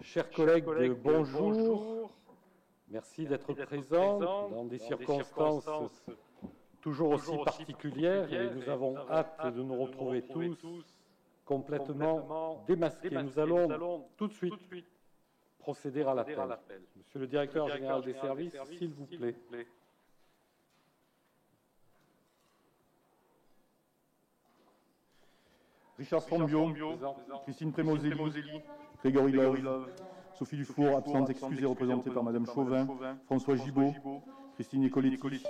Chers collègues, bonjour. Merci d'être présents dans des circonstances toujours aussi particulières et nous avons hâte de nous retrouver tous complètement démasqués. Nous allons tout de suite procéder à l'appel. Monsieur le directeur général des services, s'il vous plaît. Richard Strombio, Christine Prémozelli, Grégory Love, Sophie Dufour, absente, excusée, représentée par Madame Chauvin, François Gibault, Christine Nicoletti,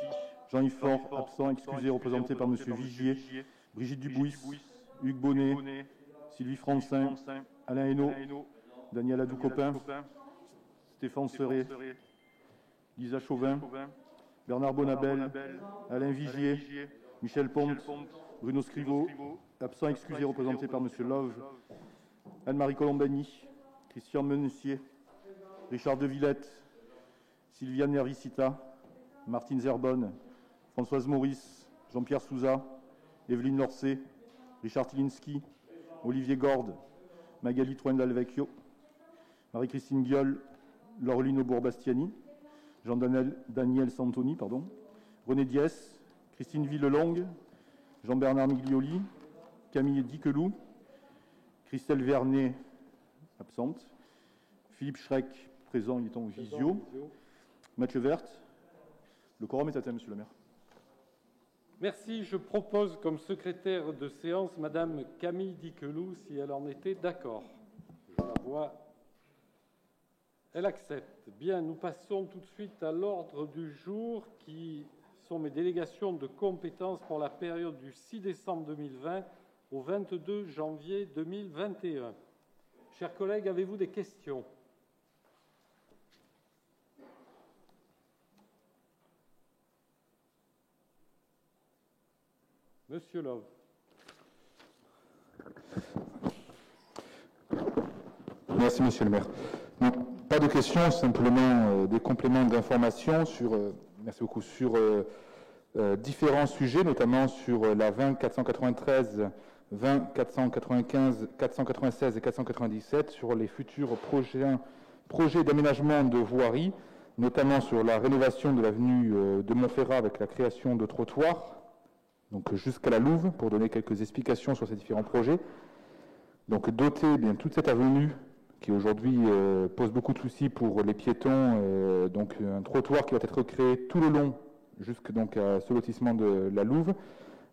Jean-Yves Faure, absent, excusé, représenté par Monsieur Vigier, Brigitte Dubuis, Hugues Bonnet, Sylvie Francin, Alain Hainaut, Daniel Adou-Copin, Stéphane Serret, Lisa Chauvin, Bernard Bonabel, Alain Vigier, Michel Ponte, Bruno Scrivaux, absent, excusé, représenté par Monsieur Love, Anne-Marie Colombani, Christian Menussier, Richard De Villette, Sylviane Nervicita, Martine Zerbonne, Françoise Maurice, Jean-Pierre Souza, Evelyne Lorcé, Richard Tilinski, Olivier Gorde, Magali Troindal-Vecchio, Marie-Christine Guiol, Laureline Aubourg-Bastiani, Jean-Daniel Santoni, René Diès, Christine Villelongue, Jean-Bernard Miglioli, Camille Diquelou, Christelle Vernet, absente, Philippe Schreck, présent, il est en visio, Mathieu Verth. Le quorum est atteint, Monsieur le maire. Merci. Je propose comme secrétaire de séance Madame Camille Diquelou, si elle en était d'accord. Je la vois. Elle accepte. Bien, nous passons tout de suite à l'ordre du jour qui sont mes délégations de compétences pour la période du 6 décembre 2020 au 22 janvier 2021. Chers collègues, avez-vous des questions ? Monsieur Love. Merci, Monsieur le maire. Non, pas de questions, simplement des compléments d'information sur, merci beaucoup, sur différents sujets, notamment sur la 20 493, 20 495, 496 et 497, sur les futurs projets d'aménagement de voirie, notamment sur la rénovation de l'avenue de Montferrat avec la création de trottoirs, donc jusqu'à la Louve, pour donner quelques explications sur ces différents projets. Donc doter bien toute cette avenue qui aujourd'hui pose beaucoup de soucis pour les piétons, donc un trottoir qui va être créé tout le long, jusque donc à ce lotissement de la Louve.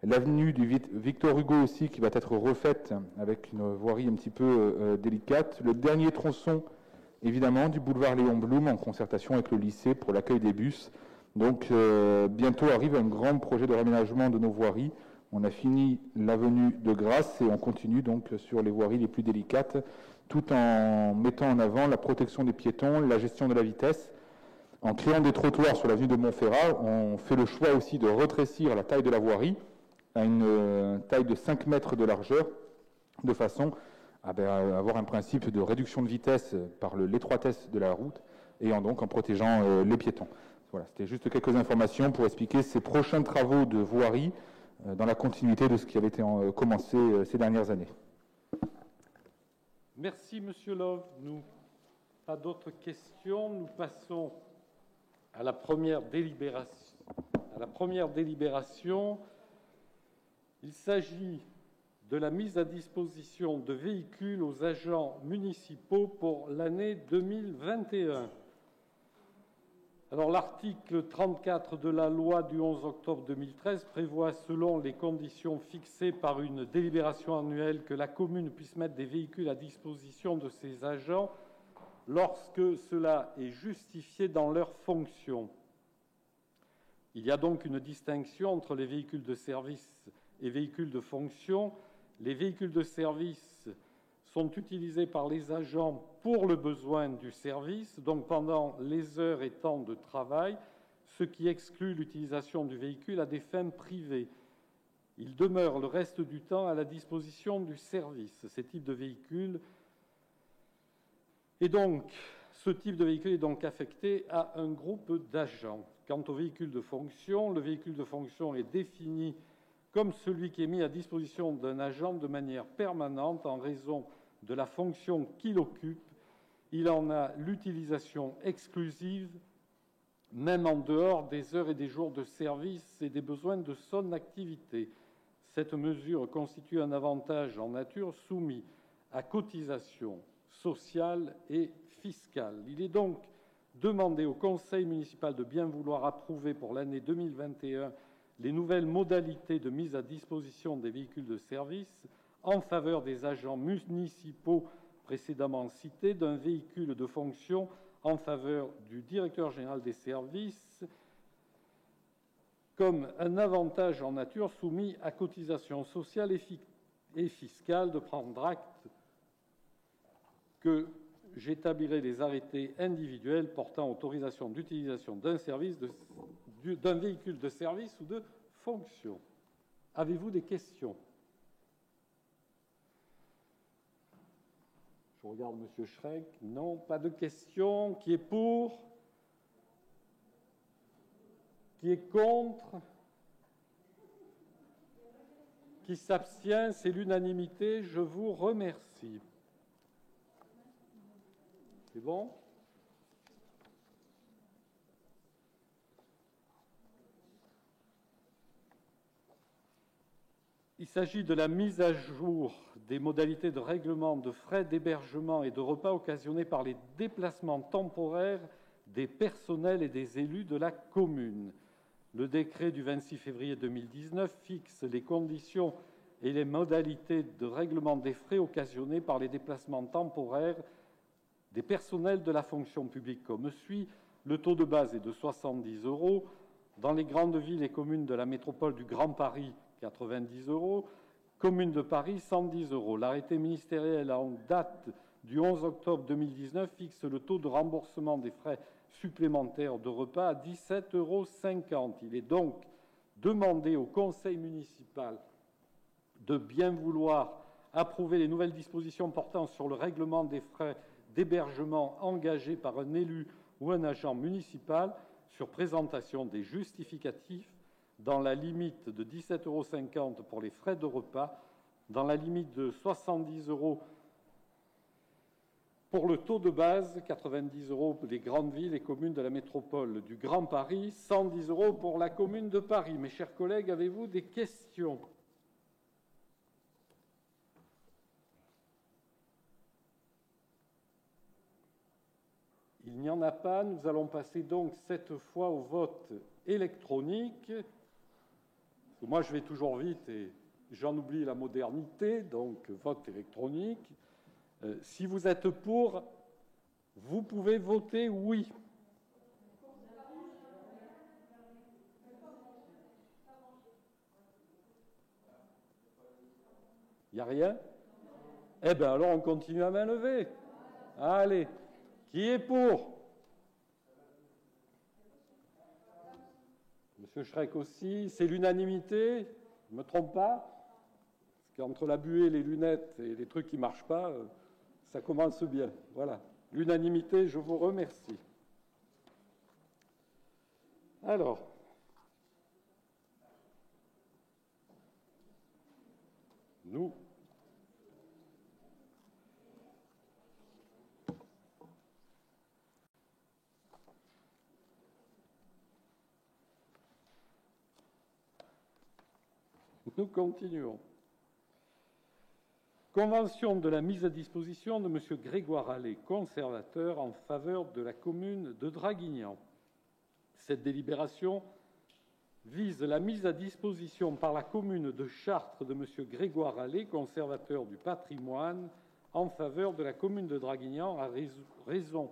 L'avenue du Victor Hugo aussi qui va être refaite avec une voirie un petit peu délicate. Le dernier tronçon, évidemment, du boulevard Léon Blum en concertation avec le lycée pour l'accueil des bus. Donc bientôt arrive un grand projet de réaménagement de nos voiries. On a fini l'avenue de Grasse et on continue donc sur les voiries les plus délicates, tout en mettant en avant la protection des piétons, la gestion de la vitesse. En créant des trottoirs sur l'avenue de Montferrat, on fait le choix aussi de rétrécir la taille de la voirie à une taille de 5 mètres de largeur, de façon à avoir un principe de réduction de vitesse par l'étroitesse de la route et en protégeant les piétons. Voilà, c'était juste quelques informations pour expliquer ces prochains travaux de voirie dans la continuité de ce qui avait été commencé ces dernières années. Merci, Monsieur Love. Pas d'autres questions. Nous passons à la première délibération. Il s'agit de la mise à disposition de véhicules aux agents municipaux pour l'année 2021. Alors, l'article 34 de la loi du 11 octobre 2013 prévoit, selon les conditions fixées par une délibération annuelle, que la commune puisse mettre des véhicules à disposition de ses agents lorsque cela est justifié dans leurs fonctions. Il y a donc une distinction entre les véhicules de service et véhicules de fonction. Les véhicules de service sont utilisés par les agents pour le besoin du service, donc pendant les heures et temps de travail, ce qui exclut l'utilisation du véhicule à des fins privées. Il demeure le reste du temps à la disposition du service. Ce type de véhicule est donc affecté à un groupe d'agents. Quant au véhicule de fonction, le véhicule de fonction est défini comme celui qui est mis à disposition d'un agent de manière permanente en raison de la fonction qu'il occupe. il en a l'utilisation exclusive, même en dehors des heures et des jours de service et des besoins de son activité. Cette mesure constitue un avantage en nature soumis à cotisation sociale et fiscale. Il est donc demandé au Conseil municipal de bien vouloir approuver pour l'année 2021 les nouvelles modalités de mise à disposition des véhicules de service en faveur des agents municipaux précédemment cités, d'un véhicule de fonction en faveur du directeur général des services, comme un avantage en nature soumis à cotisation sociale et fiscale, de prendre acte que j'établirai les arrêtés individuels portant autorisation d'utilisation d'un véhicule de service ou de fonction. Avez-vous des questions? Je regarde M. Schreck. Non, pas de questions. Qui est pour? Qui est contre? Qui s'abstient? C'est l'unanimité. Je vous remercie. C'est bon? Il s'agit de la mise à jour des modalités de règlement de frais d'hébergement et de repas occasionnés par les déplacements temporaires des personnels et des élus de la commune. Le décret du 26 février 2019 fixe les conditions et les modalités de règlement des frais occasionnés par les déplacements temporaires des personnels de la fonction publique comme suit. Le taux de base est de 70 €. Dans les grandes villes et communes de la métropole du Grand Paris, 90 €. Commune de Paris, 110 €. L'arrêté ministériel en date du 11 octobre 2019 fixe le taux de remboursement des frais supplémentaires de repas à 17,50 €. Il est donc demandé au Conseil municipal de bien vouloir approuver les nouvelles dispositions portant sur le règlement des frais d'hébergement engagés par un élu ou un agent municipal sur présentation des justificatifs dans la limite de 17,50 € pour les frais de repas, dans la limite de 70 € pour le taux de base, 90 € pour les grandes villes et communes de la métropole du Grand Paris, 110 € pour la commune de Paris. Mes chers collègues, avez-vous des questions? Il n'y en a pas. Nous allons passer donc cette fois au vote électronique. Moi, je vais toujours vite et j'en oublie la modernité, donc vote électronique. Si vous êtes pour, vous pouvez voter oui. Il n'y a rien? Eh bien, alors on continue à main levée. Allez, qui est pour? Monsieur Schreck aussi. C'est l'unanimité? Je ne me trompe pas? Parce qu'entre la buée, les lunettes et les trucs qui ne marchent pas, ça commence bien. Voilà. L'unanimité, je vous remercie. Alors, nous continuons. Convention de la mise à disposition de M. Grégoire Allais, conservateur, en faveur de la commune de Draguignan. Cette délibération vise la mise à disposition par la commune de Chartres de M. Grégoire Allais, conservateur du patrimoine, en faveur de la commune de Draguignan à raison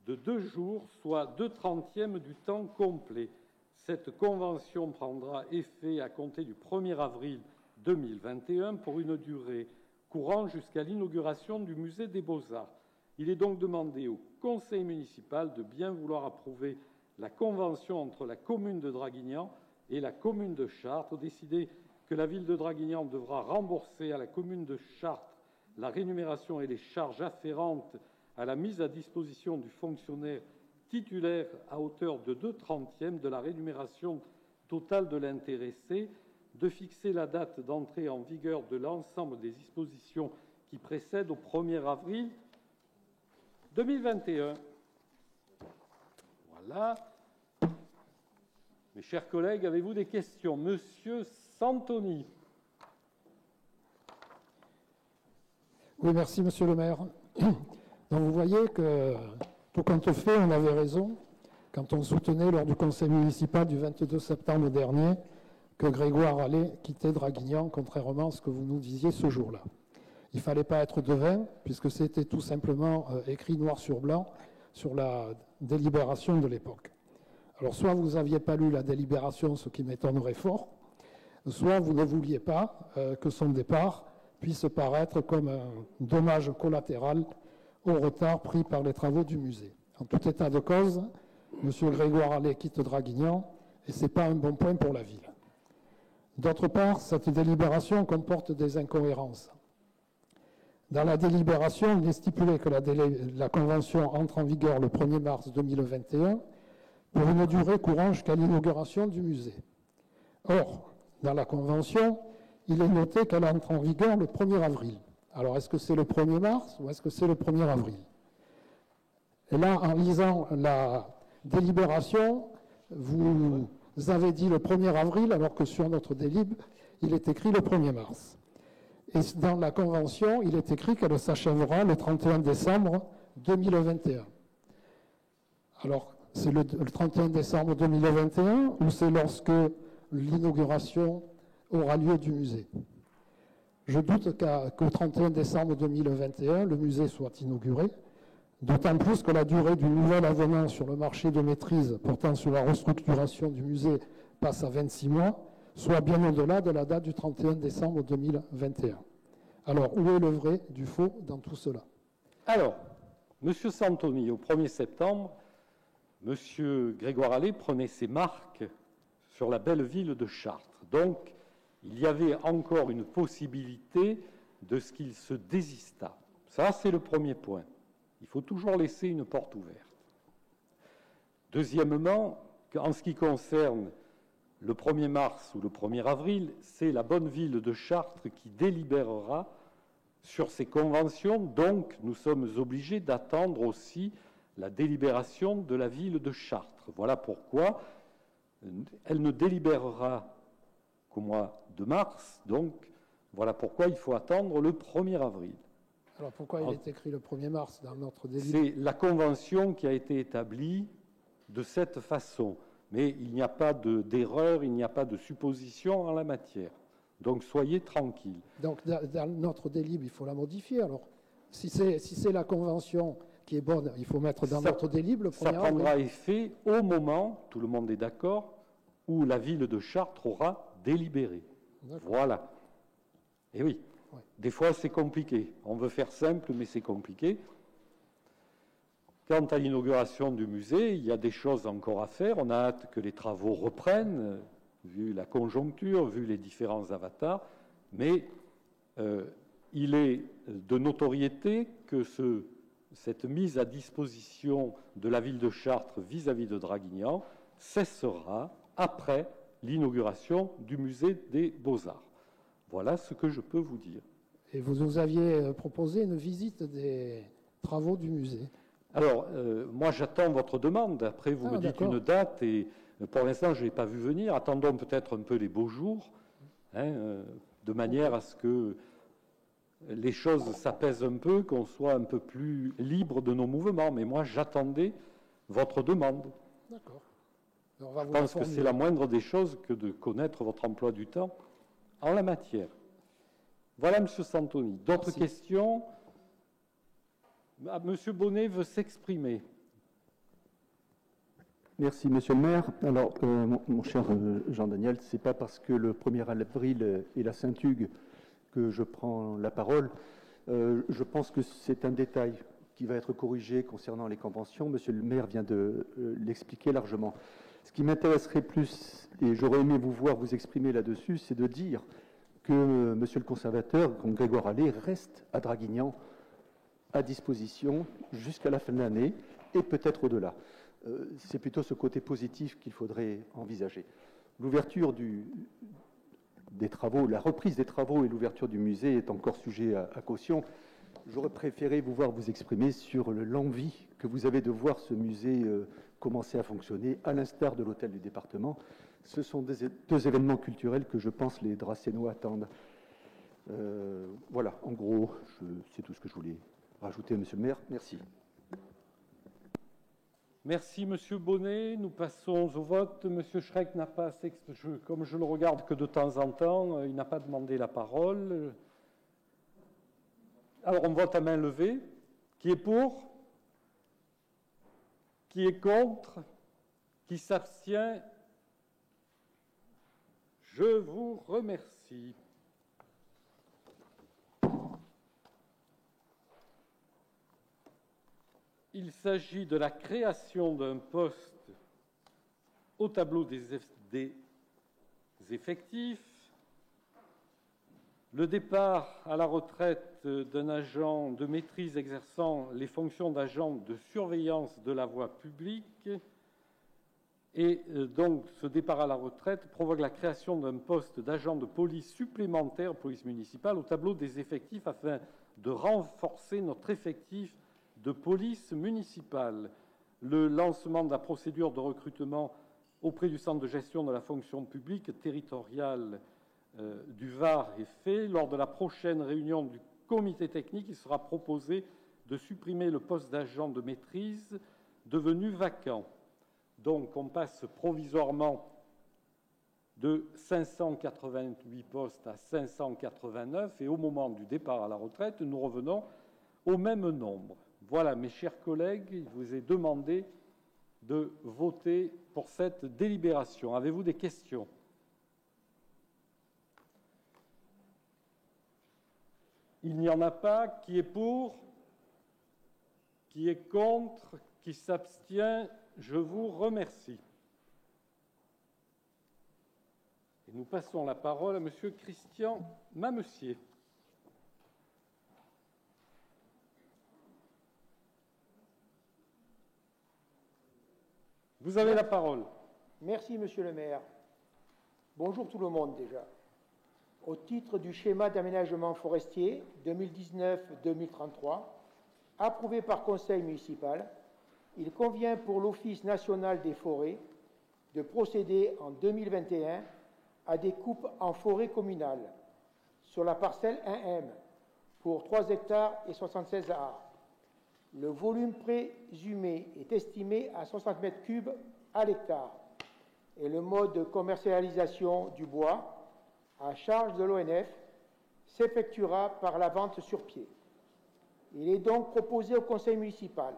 de 2 jours, soit 2/30 du temps complet. Cette convention prendra effet à compter du 1er avril 2021 pour une durée courant jusqu'à l'inauguration du musée des Beaux-Arts. Il est donc demandé au Conseil municipal de bien vouloir approuver la convention entre la commune de Draguignan et la commune de Chartres, décider que la ville de Draguignan devra rembourser à la commune de Chartres la rémunération et les charges afférentes à la mise à disposition du fonctionnaire titulaire à hauteur de 2/30 de la rémunération totale de l'intéressé, de fixer la date d'entrée en vigueur de l'ensemble des dispositions qui précèdent au 1er avril 2021. Voilà. Mes chers collègues, avez-vous des questions? Monsieur Santoni. Oui, merci, monsieur le maire. Donc, vous voyez que, tout compte fait, on avait raison quand on soutenait lors du conseil municipal du 22 septembre dernier que Grégoire Allais quittait Draguignan, contrairement à ce que vous nous disiez ce jour-là. Il ne fallait pas être devin, puisque c'était tout simplement écrit noir sur blanc sur la délibération de l'époque. Alors, soit vous n'aviez pas lu la délibération, ce qui m'étonnerait fort, soit vous ne vouliez pas que son départ puisse paraître comme un dommage collatéral au retard pris par les travaux du musée. En tout état de cause, M. Grégoire Allais quitte Draguignan et ce n'est pas un bon point pour la ville. D'autre part, cette délibération comporte des incohérences. Dans la délibération, il est stipulé que la convention entre en vigueur le 1er mars 2021 pour une durée courant jusqu'à l'inauguration du musée. Or, dans la convention, il est noté qu'elle entre en vigueur le 1er avril. Alors, est-ce que c'est le 1er mars ou est-ce que c'est le 1er avril? Et là, en lisant la délibération, vous avez dit le 1er avril, alors que sur notre délib, il est écrit le 1er mars. Et dans la convention, il est écrit qu'elle s'achèvera le 31 décembre 2021. Alors, c'est le 31 décembre 2021 ou c'est lorsque l'inauguration aura lieu du musée? Je doute qu'au 31 décembre 2021, le musée soit inauguré, d'autant plus que la durée du nouvel avenant sur le marché de maîtrise portant sur la restructuration du musée passe à 26 mois, soit bien au-delà de la date du 31 décembre 2021. Alors, où est le vrai du faux dans tout cela? Alors, M. Santoni, au 1er septembre, M. Grégoire Allais prenait ses marques sur la belle ville de Chartres. Donc, il y avait encore une possibilité de ce qu'il se désista. Ça, c'est le premier point. Il faut toujours laisser une porte ouverte. Deuxièmement, en ce qui concerne le 1er mars ou le 1er avril, c'est la bonne ville de Chartres qui délibérera sur ces conventions. Donc, nous sommes obligés d'attendre aussi la délibération de la ville de Chartres. Voilà pourquoi elle ne délibérera qu'au mois de mars. Donc, voilà pourquoi il faut attendre le 1er avril. Alors, pourquoi il est écrit le 1er mars dans notre délib? C'est la convention qui a été établie de cette façon. Mais il n'y a pas d'erreur, il n'y a pas de supposition en la matière. Donc, soyez tranquilles. Donc, dans notre délib, il faut la modifier. Alors, si c'est la convention qui est bonne, il faut mettre dans notre délib le 1er avril. Ça prendra effet au moment, tout le monde est d'accord, où la ville de Chartres aura délibéré. Voilà. Et oui, ouais. Des fois, c'est compliqué. On veut faire simple, mais c'est compliqué. Quant à l'inauguration du musée, il y a des choses encore à faire. On a hâte que les travaux reprennent, vu la conjoncture, vu les différents avatars. Mais il est de notoriété que cette mise à disposition de la ville de Chartres vis-à-vis de Draguignan cessera après l'inauguration du musée des Beaux-Arts. Voilà ce que je peux vous dire. Et vous nous aviez proposé une visite des travaux du musée. Alors, moi, j'attends votre demande. Après, vous me dites une date et pour l'instant, je ne l'ai pas vu venir. Attendons peut-être un peu les beaux jours, de manière à ce que les choses s'apaisent un peu, qu'on soit un peu plus libre de nos mouvements. Mais moi, j'attendais votre demande. D'accord. Je pense que c'est la moindre des choses que de connaître votre emploi du temps en la matière. Voilà, M. Santoni. D'autres questions? Monsieur Bonnet veut s'exprimer. Merci, Monsieur le maire. Alors, mon cher Jean-Daniel, ce n'est pas parce que le 1er avril est la Saint-Hugues que je prends la parole. Je pense que c'est un détail qui va être corrigé concernant les conventions. Monsieur le maire vient de l'expliquer largement. Ce qui m'intéresserait plus, et j'aurais aimé vous voir vous exprimer là-dessus, c'est de dire que Monsieur le conservateur, comme Grégoire Allais, reste à Draguignan à disposition jusqu'à la fin de l'année et peut-être au-delà. C'est plutôt ce côté positif qu'il faudrait envisager. L'ouverture des travaux, la reprise des travaux et l'ouverture du musée est encore sujet à caution. j'aurais préféré vous voir vous exprimer sur l'envie que vous avez de voir ce musée commencer à fonctionner, à l'instar de l'hôtel du département. Ce sont deux événements culturels que je pense les Dracénois attendent. Voilà, en gros, c'est tout ce que je voulais rajouter, monsieur le maire. Merci. Merci, monsieur Bonnet. Nous passons au vote. Monsieur Schreck n'a pas, comme je le regarde que de temps en temps, il n'a pas demandé la parole. Alors, on vote à main levée. Qui est pour? Qui est contre? Qui s'abstient? Je vous remercie. Il s'agit de la création d'un poste au tableau des effectifs, le départ à la retraite d'un agent de maîtrise exerçant les fonctions d'agent de surveillance de la voie publique. Et donc, ce départ à la retraite provoque la création d'un poste d'agent de police supplémentaire, police municipale, au tableau des effectifs afin de renforcer notre effectif de police municipale. Le lancement de la procédure de recrutement auprès du Centre de gestion de la fonction publique territoriale du Var est fait. Lors de la prochaine réunion du comité technique, il sera proposé de supprimer le poste d'agent de maîtrise devenu vacant. Donc, on passe provisoirement de 588 postes à 589 et au moment du départ à la retraite, nous revenons au même nombre. Voilà, mes chers collègues, il vous est demandé de voter pour cette délibération. Avez-vous des questions? Il n'y en a pas. Qui est pour? Qui est contre? Qui s'abstient? Je vous remercie. Et nous passons la parole à Monsieur Christian Mamessier. Vous avez la parole. Merci, monsieur le maire. Bonjour tout le monde déjà. Au titre du schéma d'aménagement forestier 2019-2033, approuvé par conseil municipal, il convient pour l'Office national des forêts de procéder en 2021 à des coupes en forêt communale sur la parcelle 1M pour 3 hectares et 76 ar. Le volume présumé est estimé à 60 mètres cubes à l'hectare et le mode de commercialisation du bois à charge de l'ONF s'effectuera par la vente sur pied. Il est donc proposé au conseil municipal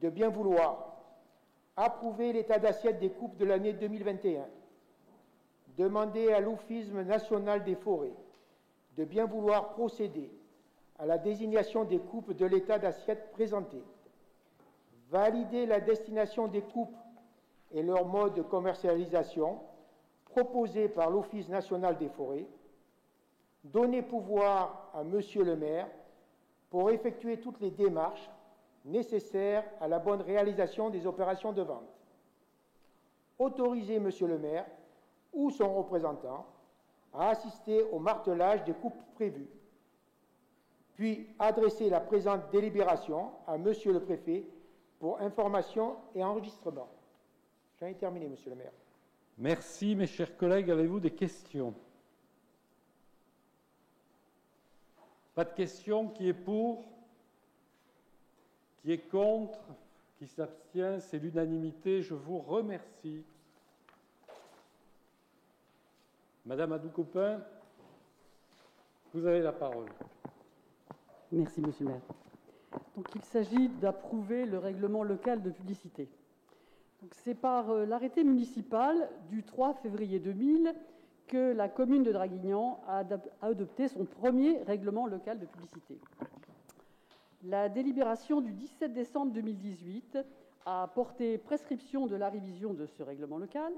de bien vouloir approuver l'état d'assiette des coupes de l'année 2021, demander à l'Office national des forêts de bien vouloir procéder à la désignation des coupes de l'état d'assiette présenté, valider la destination des coupes et leur mode de commercialisation proposé par l'Office national des forêts, donner pouvoir à Monsieur le maire pour effectuer toutes les démarches nécessaires à la bonne réalisation des opérations de vente, autoriser Monsieur le maire ou son représentant à assister au martelage des coupes prévues, puis adresser la présente délibération à Monsieur le préfet pour information et enregistrement. J'en ai terminé, Monsieur le maire. Merci, mes chers collègues. Avez-vous des questions? Pas de questions. Qui est pour? Qui est contre? Qui s'abstient? C'est l'unanimité. Je vous remercie. Madame Hadou-Copin, vous avez la parole. Merci, monsieur le maire. Donc, il s'agit d'approuver le règlement local de publicité. C'est par l'arrêté municipal du 3 février 2000 que la commune de Draguignan a adopté son premier règlement local de publicité. La délibération du 17 décembre 2018 a porté prescription de la révision de ce règlement local.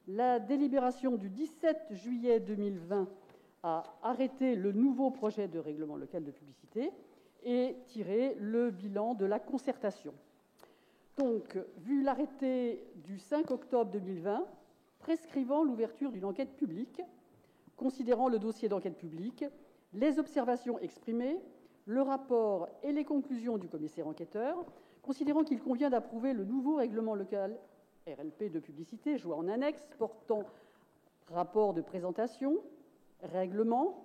La délibération du 17 juillet 2020 a arrêté le nouveau projet de règlement local de publicité et tiré le bilan de la concertation. Donc, vu l'arrêté du 5 octobre 2020, prescrivant l'ouverture d'une enquête publique, considérant le dossier d'enquête publique, les observations exprimées, le rapport et les conclusions du commissaire enquêteur, considérant qu'il convient d'approuver le nouveau règlement local RLP de publicité, joint en annexe, portant rapport de présentation, règlement,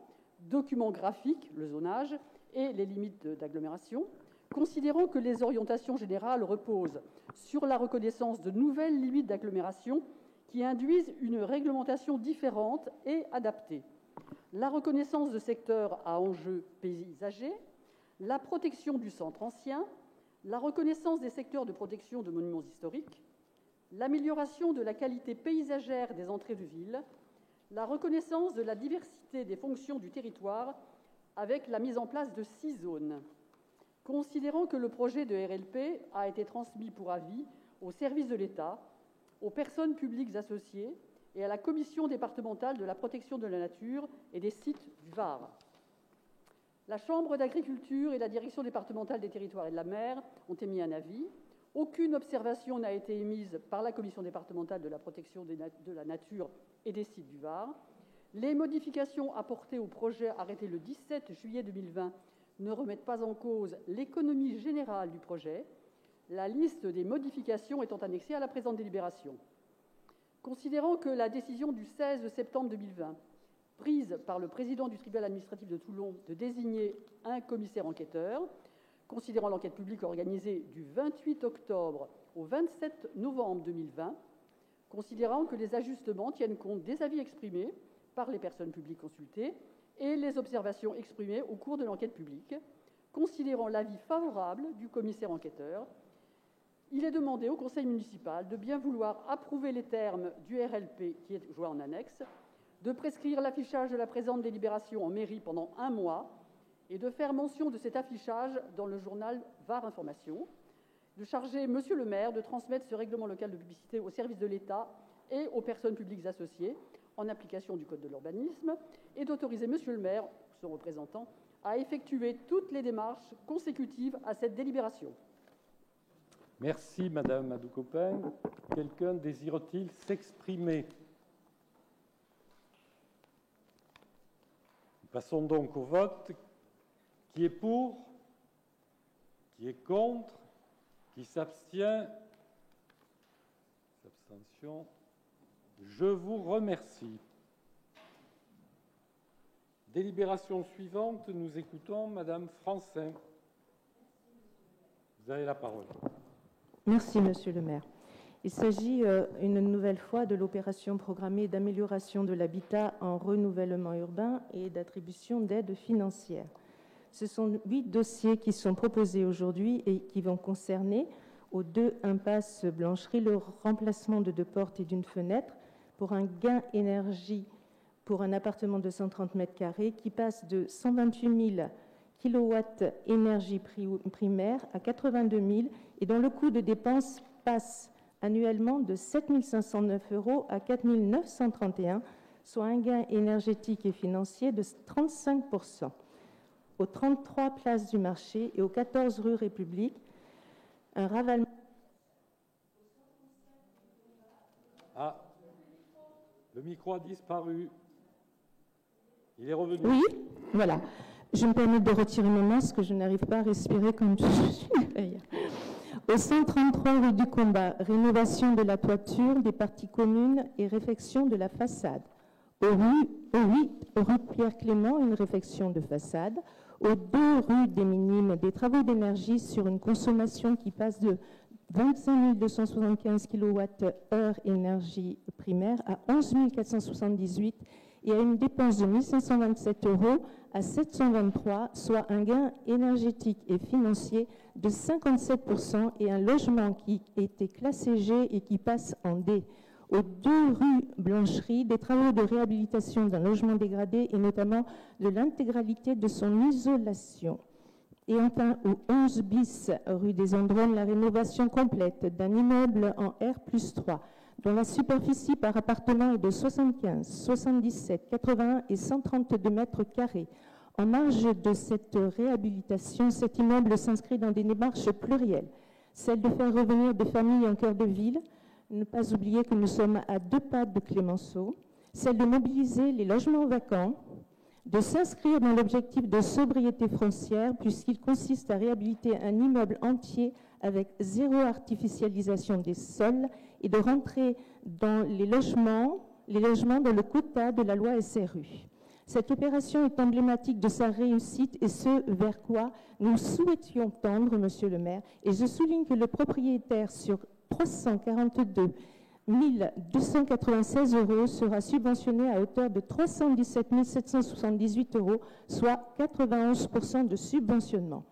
documents graphiques, le zonage et les limites d'agglomération, considérant que les orientations générales reposent sur la reconnaissance de nouvelles limites d'agglomération qui induisent une réglementation différente et adaptée, la reconnaissance de secteurs à enjeux paysagers, la protection du centre ancien, la reconnaissance des secteurs de protection de monuments historiques, l'amélioration de la qualité paysagère des entrées de ville, la reconnaissance de la diversité des fonctions du territoire avec la mise en place de 6 zones. Considérant que le projet de RLP a été transmis pour avis au service de l'État, aux personnes publiques associées et à la commission départementale de la protection de la nature et des sites du Var. La Chambre d'agriculture et la direction départementale des territoires et de la mer ont émis un avis. Aucune observation n'a été émise par la commission départementale de la protection de la nature et des sites du Var. Les modifications apportées au projet arrêté le 17 juillet 2020 ne remettent pas en cause l'économie générale du projet, la liste des modifications étant annexée à la présente délibération. Considérant que la décision du 16 septembre 2020, prise par le président du tribunal administratif de Toulon de désigner un commissaire enquêteur, considérant l'enquête publique organisée du 28 octobre au 27 novembre 2020, considérant que les ajustements tiennent compte des avis exprimés par les personnes publiques consultées et les observations exprimées au cours de l'enquête publique, considérant l'avis favorable du commissaire enquêteur, il est demandé au conseil municipal de bien vouloir approuver les termes du RLP qui est joint en annexe, de prescrire l'affichage de la présente délibération en mairie pendant 1 mois et de faire mention de cet affichage dans le journal Var Information, de charger Monsieur le maire de transmettre ce règlement local de publicité au service de l'État et aux personnes publiques associées en application du Code de l'urbanisme et d'autoriser Monsieur le maire, son représentant, à effectuer toutes les démarches consécutives à cette délibération. Merci, Madame Hadoucopen. Quelqu'un désire-t-il s'exprimer? Passons donc au vote. Qui est pour? Qui est contre? Qui s'abstient? Abstention. Je vous remercie. Délibération suivante, nous écoutons Madame Francin. Vous avez la parole. Merci, Monsieur le maire. Il s'agit une nouvelle fois de l'opération programmée d'amélioration de l'habitat en renouvellement urbain et d'attribution d'aides financières. Ce sont 8 dossiers qui sont proposés aujourd'hui et qui vont concerner aux 2 impasses Blancherie le remplacement de 2 portes et d'une fenêtre pour un gain énergie pour un appartement de 130 mètres carrés qui passe de 128 000 kW énergie primaire à 82 000 et dont le coût de dépense passe annuellement de 7 509 € à 4 931, soit un gain énergétique et financier de 35 %. Aux 33 places du marché et aux 14 rue République, un ravalement... Ah, le micro a disparu. Il est revenu. Oui, voilà. Je me permets de retirer mon masque, je n'arrive pas à respirer comme je suis d'ailleurs. Au 133 rue du Combat, rénovation de la toiture, des parties communes et réfection de la façade. Au 8 rue Pierre-Clément, une réfection de façade. Aux 2 rue des Minimes, des travaux d'énergie sur une consommation qui passe de 25 275 kWh énergie primaire à 11 478 et à une dépense de 1 527 € à 723, soit un gain énergétique et financier de 57 % et un logement qui était classé G et qui passe en D. Aux 2 rue Blancherie, des travaux de réhabilitation d'un logement dégradé et notamment de l'intégralité de son isolation. Et enfin, au 11 bis rue des Andronnes, la rénovation complète d'un immeuble en R+3, dont la superficie par appartement est de 75, 77, 81 et 132 mètres carrés. En marge de cette réhabilitation, cet immeuble s'inscrit dans des démarches plurielles, celle de faire revenir des familles en cœur de ville, ne pas oublier que nous sommes à 2 pas de Clémenceau, celle de mobiliser les logements vacants, de s'inscrire dans l'objectif de sobriété foncière puisqu'il consiste à réhabiliter un immeuble entier avec zéro artificialisation des sols et de rentrer dans les logements dans le quota de la loi SRU. Cette opération est emblématique de sa réussite et ce vers quoi nous souhaitions tendre, Monsieur le maire. Et je souligne que le propriétaire sur 342 296 € sera subventionné à hauteur de 317 778 €, soit 91% de subventionnement.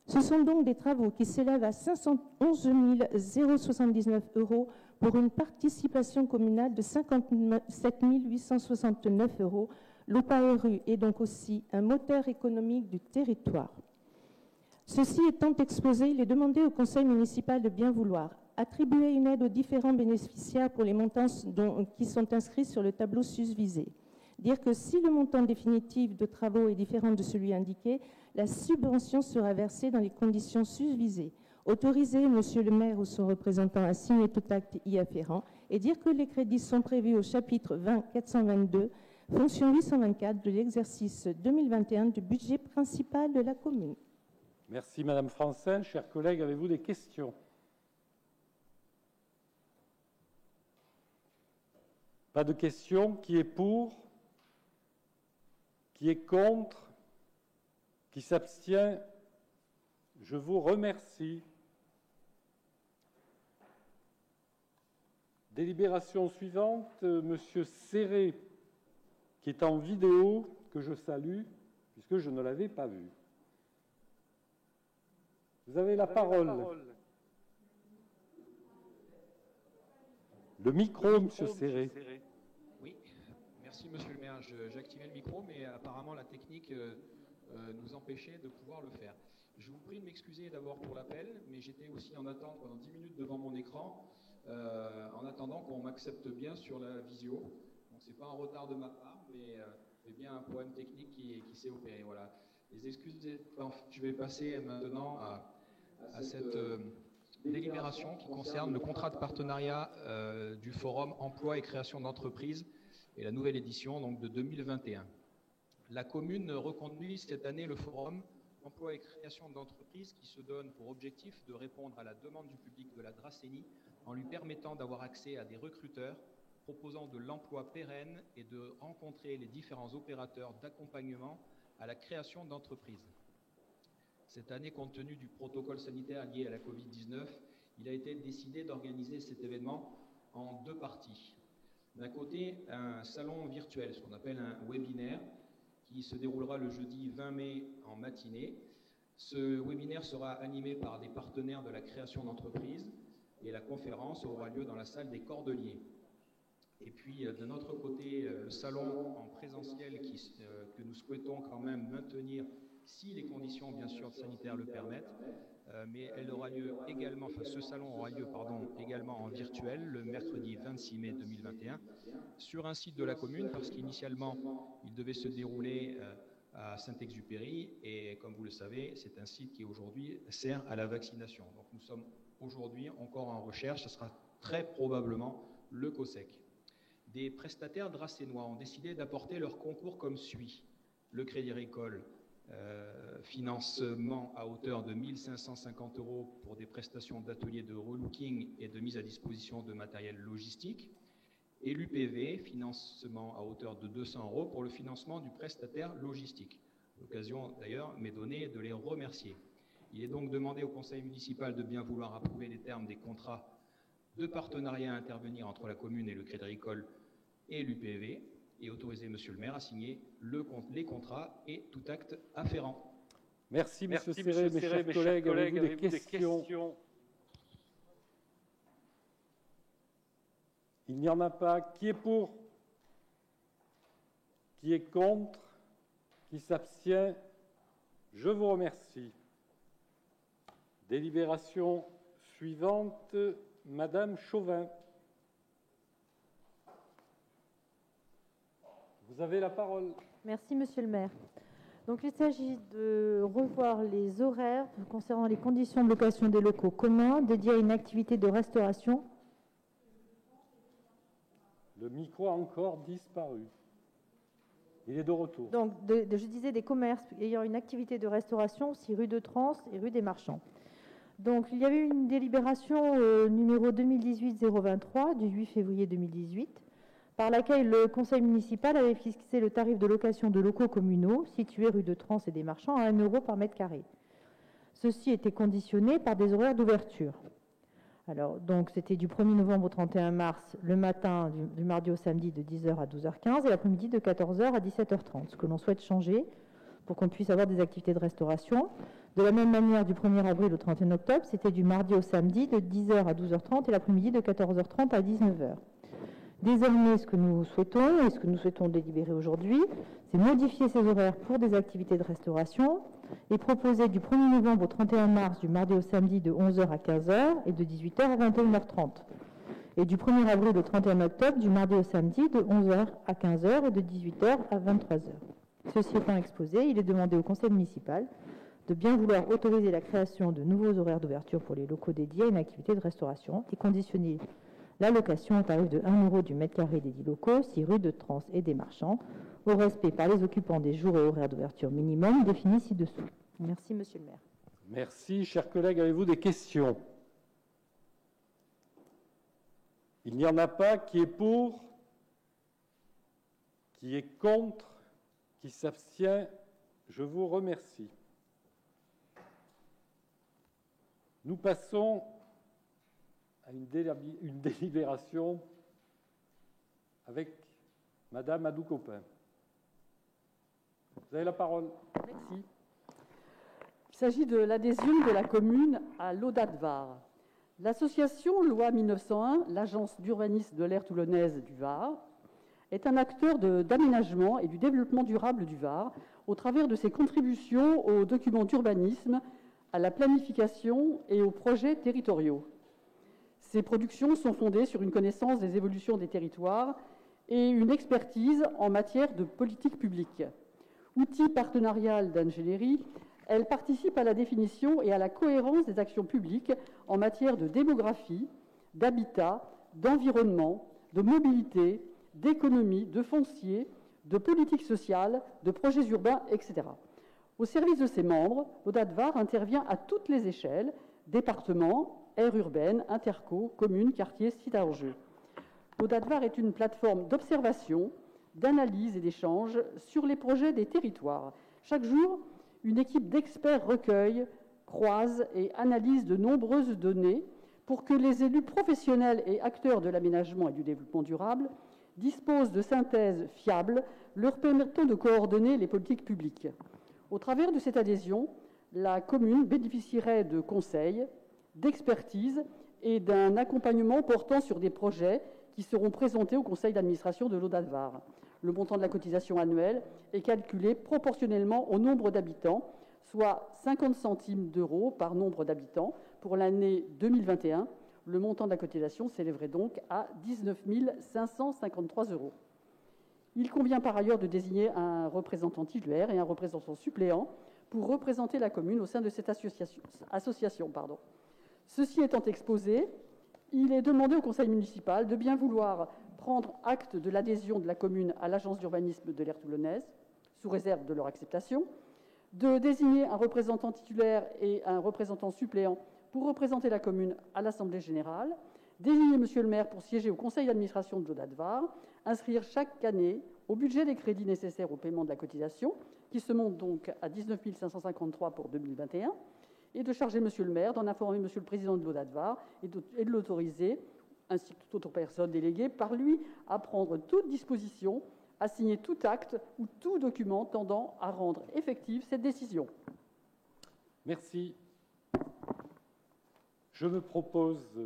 Ce sont donc des travaux qui s'élèvent à 511 079 € pour une participation communale de 57 869 €. L'OPARU est donc aussi un moteur économique du territoire. Ceci étant exposé, il est demandé au conseil municipal de bien vouloir attribuer une aide aux différents bénéficiaires pour les montants qui sont inscrits sur le tableau susvisé. Dire que si le montant définitif de travaux est différent de celui indiqué, la subvention sera versée dans les conditions susvisées. Autoriser Monsieur le maire ou son représentant à signer tout acte y afférent et dire que les crédits sont prévus au chapitre 20-422, fonction 824 de l'exercice 2021 du budget principal de la commune. Merci Madame Francin. Chers collègues, avez-vous des questions? Pas de questions. Qui est pour? Qui est contre? Qui s'abstient? Je vous remercie. Délibération suivante, Monsieur Serré, qui est en vidéo, que je salue, puisque je ne l'avais pas vu. Vous avez la parole. Le micro, Monsieur Serré. Oui, merci Monsieur le maire. J'activais le micro, mais apparemment la technique nous empêchait de pouvoir le faire. Je vous prie de m'excuser d'abord pour l'appel, mais j'étais aussi en attente pendant 10 minutes devant mon écran, en attendant qu'on m'accepte bien sur la visio. Donc c'est pas un retard de ma part, mais bien un problème technique qui s'est opéré. Voilà. Les excuses, je vais passer maintenant à cette délibération qui concerne le contrat de partenariat du Forum Emploi et Création d'entreprises et la nouvelle édition donc, de 2021. La commune reconduit cette année le Forum Emploi et Création d'entreprises qui se donne pour objectif de répondre à la demande du public de la Dracénie en lui permettant d'avoir accès à des recruteurs proposant de l'emploi pérenne et de rencontrer les différents opérateurs d'accompagnement à la création d'entreprises. Cette année, compte tenu du protocole sanitaire lié à la Covid-19, il a été décidé d'organiser cet événement en deux parties. D'un côté, un salon virtuel, ce qu'on appelle un webinaire, qui se déroulera le jeudi 20 mai en matinée. Ce webinaire sera animé par des partenaires de la création d'entreprises et la conférence aura lieu dans la salle des Cordeliers. Et puis, d'un autre côté, le salon en présentiel que nous souhaitons quand même maintenir si les conditions, bien sûr, sanitaires le permettent, mais elle aura lieu également, enfin, ce salon aura lieu, également en virtuel le mercredi 26 mai 2021 sur un site de la commune, parce qu'initialement, il devait se dérouler à Saint-Exupéry, et comme vous le savez, c'est un site qui aujourd'hui sert à la vaccination. Donc nous sommes aujourd'hui encore en recherche, ce sera très probablement le COSEC. Des prestataires dracénois ont décidé d'apporter leur concours comme suit. Le Crédit Agricole, financement à hauteur de 1 550 € pour des prestations d'ateliers de relooking et de mise à disposition de matériel logistique. Et l'UPV, financement à hauteur de 200 € pour le financement du prestataire logistique. L'occasion d'ailleurs m'est donnée de les remercier. Il est donc demandé au conseil municipal de bien vouloir approuver les termes des contrats de partenariat à intervenir entre la commune et le Crédit Agricole et l'UPV, et autoriser Monsieur le maire à signer les contrats et tout acte afférent. Merci Monsieur Serré. Mes chers collègues, avez-vous des questions? Il n'y en a pas. Qui est pour? Qui est contre? Qui s'abstient? Je vous remercie. Délibération suivante, Madame Chauvin. Vous avez la parole. Merci, Monsieur le maire. Donc, il s'agit de revoir les horaires concernant les conditions de location des locaux communs dédiés à une activité de restauration. Le micro a encore disparu. Il est de retour. Donc, je disais des commerces ayant une activité de restauration, aussi rue de Trans et rue des Marchands. Donc, il y avait une délibération numéro 2018-023 du 8 février 2018, par laquelle le conseil municipal avait fixé le tarif de location de locaux communaux situés rue de Trans et des Marchands à 1 € par mètre carré. Ceci était conditionné par des horaires d'ouverture. Alors, donc, c'était du 1er novembre au 31 mars, le matin du mardi au samedi de 10h à 12h15 et l'après-midi de 14h à 17h30, ce que l'on souhaite changer pour qu'on puisse avoir des activités de restauration. De la même manière, du 1er avril au 31 octobre, c'était du mardi au samedi de 10h à 12h30 et l'après-midi de 14h30 à 19h. Désormais, ce que nous souhaitons et ce que nous souhaitons délibérer aujourd'hui, c'est modifier ces horaires pour des activités de restauration et proposer du 1er novembre au 31 mars, du mardi au samedi, de 11h à 15h et de 18h à 21h30. Et du 1er avril au 31 octobre, du mardi au samedi, de 11h à 15h et de 18h à 23h. Ceci étant exposé, il est demandé au conseil municipal de bien vouloir autoriser la création de nouveaux horaires d'ouverture pour les locaux dédiés à une activité de restauration et conditionner la location au tarif de 1 € du mètre carré des 10 locaux, 6 rue de Trans et des Marchands, au respect par les occupants des jours et horaires d'ouverture minimum définis ci-dessous. Merci, Monsieur le maire. Merci. Chers collègues, avez-vous des questions? Il n'y en a pas. Qui est pour? Qui est contre? Qui s'abstient? Je vous remercie. Nous passons à une délibération avec Madame Hadou-Copin. Vous avez la parole. Merci. Il s'agit de l'adhésion de la commune à l'Audat de Var. L'association Loi 1901, l'agence d'urbanisme de l'aire toulonnaise du Var, est un acteur d'aménagement et du développement durable du Var au travers de ses contributions aux documents d'urbanisme, à la planification et aux projets territoriaux. Ces productions sont fondées sur une connaissance des évolutions des territoires et une expertise en matière de politique publique. Outil partenarial d'ingénierie, elle participe à la définition et à la cohérence des actions publiques en matière de démographie, d'habitat, d'environnement, de mobilité, d'économie, de foncier, de politique sociale, de projets urbains, etc. Au service de ses membres, l'Audat de Var intervient à toutes les échelles, départements, aires urbaines, interco, communes, quartiers, sites à enjeu. L'Audat de Var est une plateforme d'observation, d'analyse et d'échange sur les projets des territoires. Chaque jour, une équipe d'experts recueille, croise et analyse de nombreuses données pour que les élus professionnels et acteurs de l'aménagement et du développement durable disposent de synthèses fiables leur permettant de coordonner les politiques publiques. Au travers de cette adhésion, la commune bénéficierait de conseils, d'expertise et d'un accompagnement portant sur des projets qui seront présentés au conseil d'administration de l'Audat de Var. Le montant de la cotisation annuelle est calculé proportionnellement au nombre d'habitants, soit 50 centimes d'euros par nombre d'habitants. Pour l'année 2021, le montant de la cotisation s'élèverait donc à 19 553 euros. Il convient par ailleurs de désigner un représentant titulaire et un représentant suppléant pour représenter la commune au sein de cette association. Ceci étant exposé, il est demandé au conseil municipal de bien vouloir prendre acte de l'adhésion de la commune à l'agence d'urbanisme de l'aire toulonnaise, sous réserve de leur acceptation, de désigner un représentant titulaire et un représentant suppléant pour représenter la commune à l'Assemblée générale, désigner Monsieur le maire pour siéger au conseil d'administration de l'Audat de Var, inscrire chaque année au budget les crédits nécessaires au paiement de la cotisation, qui se monte donc à 19 553 pour 2021, et de charger Monsieur le maire d'en informer Monsieur le président de l'Audat de Var et de l'autoriser, ainsi que toute autre personne déléguée par lui, à prendre toute disposition, à signer tout acte ou tout document tendant à rendre effective cette décision. Merci. Je me propose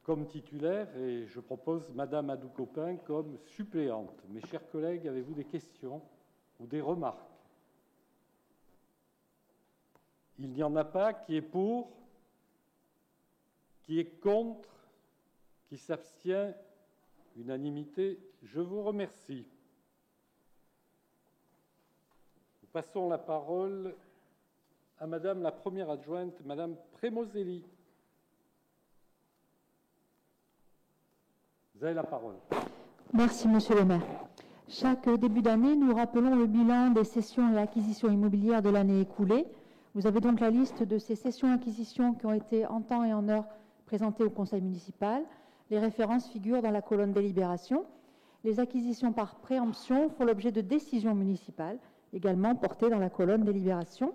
comme titulaire et je propose Madame Hadou-Copin comme suppléante. Mes chers collègues, avez-vous des questions ou des remarques? Il n'y en a pas. Qui est pour? Qui est contre? Qui s'abstient? Unanimité. Je vous remercie. Nous passons la parole à Madame la première adjointe, Madame Prémoselli. Vous avez la parole. Merci, Monsieur le maire. Chaque début d'année, nous rappelons le bilan des cessions et acquisitions immobilières de l'année écoulée. Vous avez donc la liste de ces cessions et acquisitions qui ont été en temps et en heure présentées au conseil municipal. Les références figurent dans la colonne délibération. Les acquisitions par préemption font l'objet de décisions municipales, également portées dans la colonne délibération.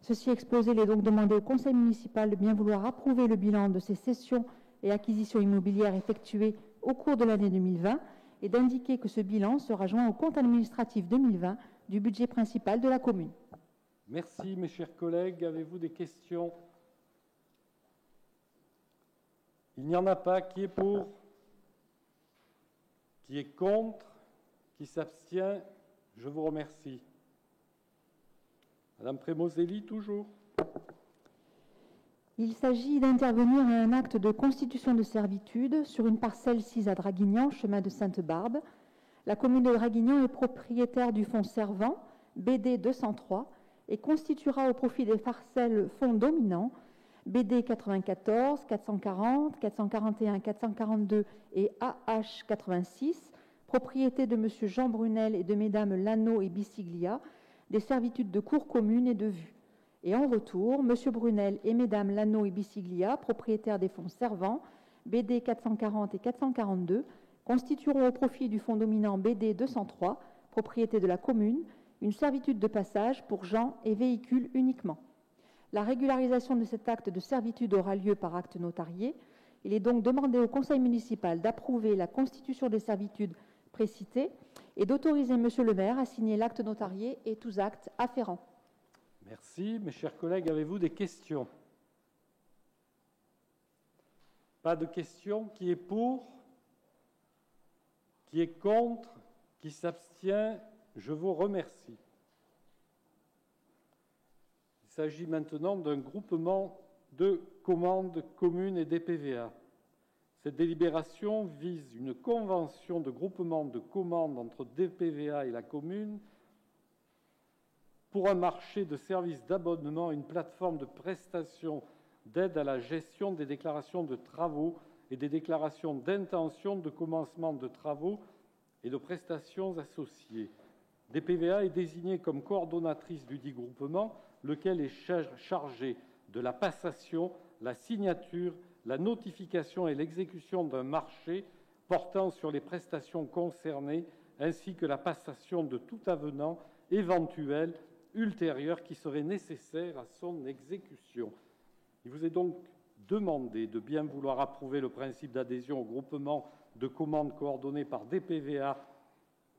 Ceci exposé, il est donc demandé au conseil municipal de bien vouloir approuver le bilan de ces cessions et acquisitions immobilières effectuées au cours de l'année 2020 et d'indiquer que ce bilan sera joint au compte administratif 2020 du budget principal de la commune. Merci, mes chers collègues. Avez-vous des questions? Il n'y en a pas. Qui est pour? Qui est contre? Qui s'abstient? Je vous remercie. Madame Prémoselli, toujours. Il s'agit d'intervenir à un acte de constitution de servitude sur une parcelle sise à Draguignan, chemin de Sainte-Barbe. La commune de Draguignan est propriétaire du fonds servant, BD 203, et constituera au profit des parcelles fonds dominants, BD 94, 440, 441, 442 et AH 86, propriété de M. Jean Brunel et de Mesdames Lano et Bissiglia, des servitudes de cour commune et de vue. Et en retour, M. Brunel et Mesdames Lano et Bissiglia, propriétaires des fonds servants, BD 440 et 442, constitueront au profit du fonds dominant BD 203, propriété de la commune, une servitude de passage pour gens et véhicules uniquement. La régularisation de cet acte de servitude aura lieu par acte notarié. Il est donc demandé au conseil municipal d'approuver la constitution des servitudes précitées et d'autoriser M. le maire à signer l'acte notarié et tous actes afférents. Merci. Mes chers collègues, avez-vous des questions? Pas de questions. Qui est pour? Qui est contre? Qui s'abstient? Je vous remercie. Il s'agit maintenant d'un groupement de commandes communes et DPVA. Cette délibération vise une convention de groupement de commandes entre DPVA et la commune pour un marché de services d'abonnement, une plateforme de prestation d'aide à la gestion des déclarations de travaux et des déclarations d'intention de commencement de travaux et de prestations associées. DPVA est désignée comme coordonnatrice du dit groupement, lequel est chargé de la passation, la signature, la notification et l'exécution d'un marché portant sur les prestations concernées, ainsi que la passation de tout avenant éventuel ultérieur qui serait nécessaire à son exécution. Il vous est donc demandé de bien vouloir approuver le principe d'adhésion au groupement de commandes coordonnées par DPVA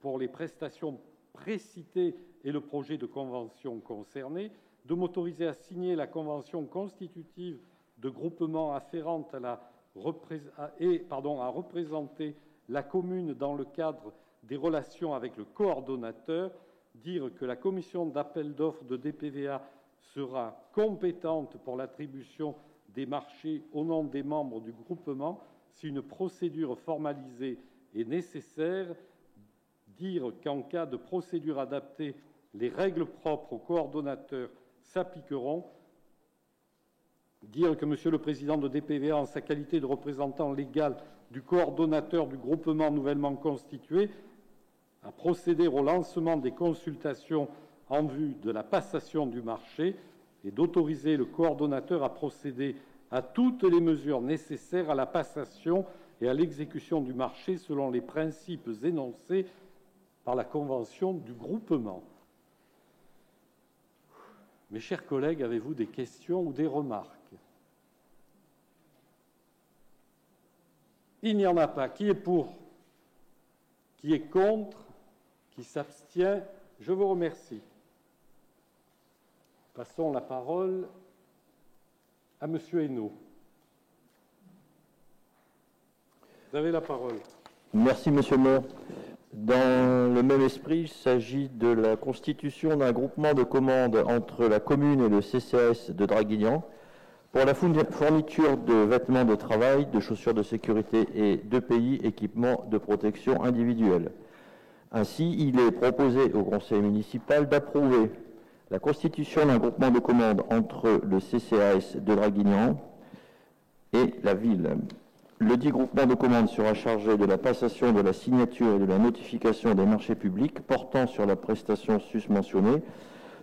pour les prestations précitées et le projet de convention concerné, de m'autoriser à signer la convention constitutive de groupement afférente à représenter la commune dans le cadre des relations avec le coordonnateur, dire que la commission d'appel d'offres de DPVA sera compétente pour l'attribution des marchés au nom des membres du groupement si une procédure formalisée est nécessaire, dire qu'en cas de procédure adaptée, les règles propres au coordonnateur s'appliqueront, dire que M. le Président de DPVA, en sa qualité de représentant légal du coordonnateur du groupement nouvellement constitué, a procédé au lancement des consultations en vue de la passation du marché et d'autoriser le coordonnateur à procéder à toutes les mesures nécessaires à la passation et à l'exécution du marché selon les principes énoncés par la convention du groupement. Mes chers collègues, avez-vous des questions ou des remarques? Il n'y en a pas. Qui est pour? Qui est contre? Qui s'abstient? Je vous remercie. Passons la parole à M. Hainaut. Vous avez la parole. Merci, Monsieur le maire. Dans le même esprit, il s'agit de la constitution d'un groupement de commandes entre la commune et le CCAS de Draguignan pour la fourniture de vêtements de travail, de chaussures de sécurité et d'EPI, équipements de protection individuelle. Ainsi, il est proposé au conseil municipal d'approuver la constitution d'un groupement de commandes entre le CCAS de Draguignan et la ville. Le dit groupement de commandes sera chargé de la passation de la signature et de la notification des marchés publics portant sur la prestation susmentionnée,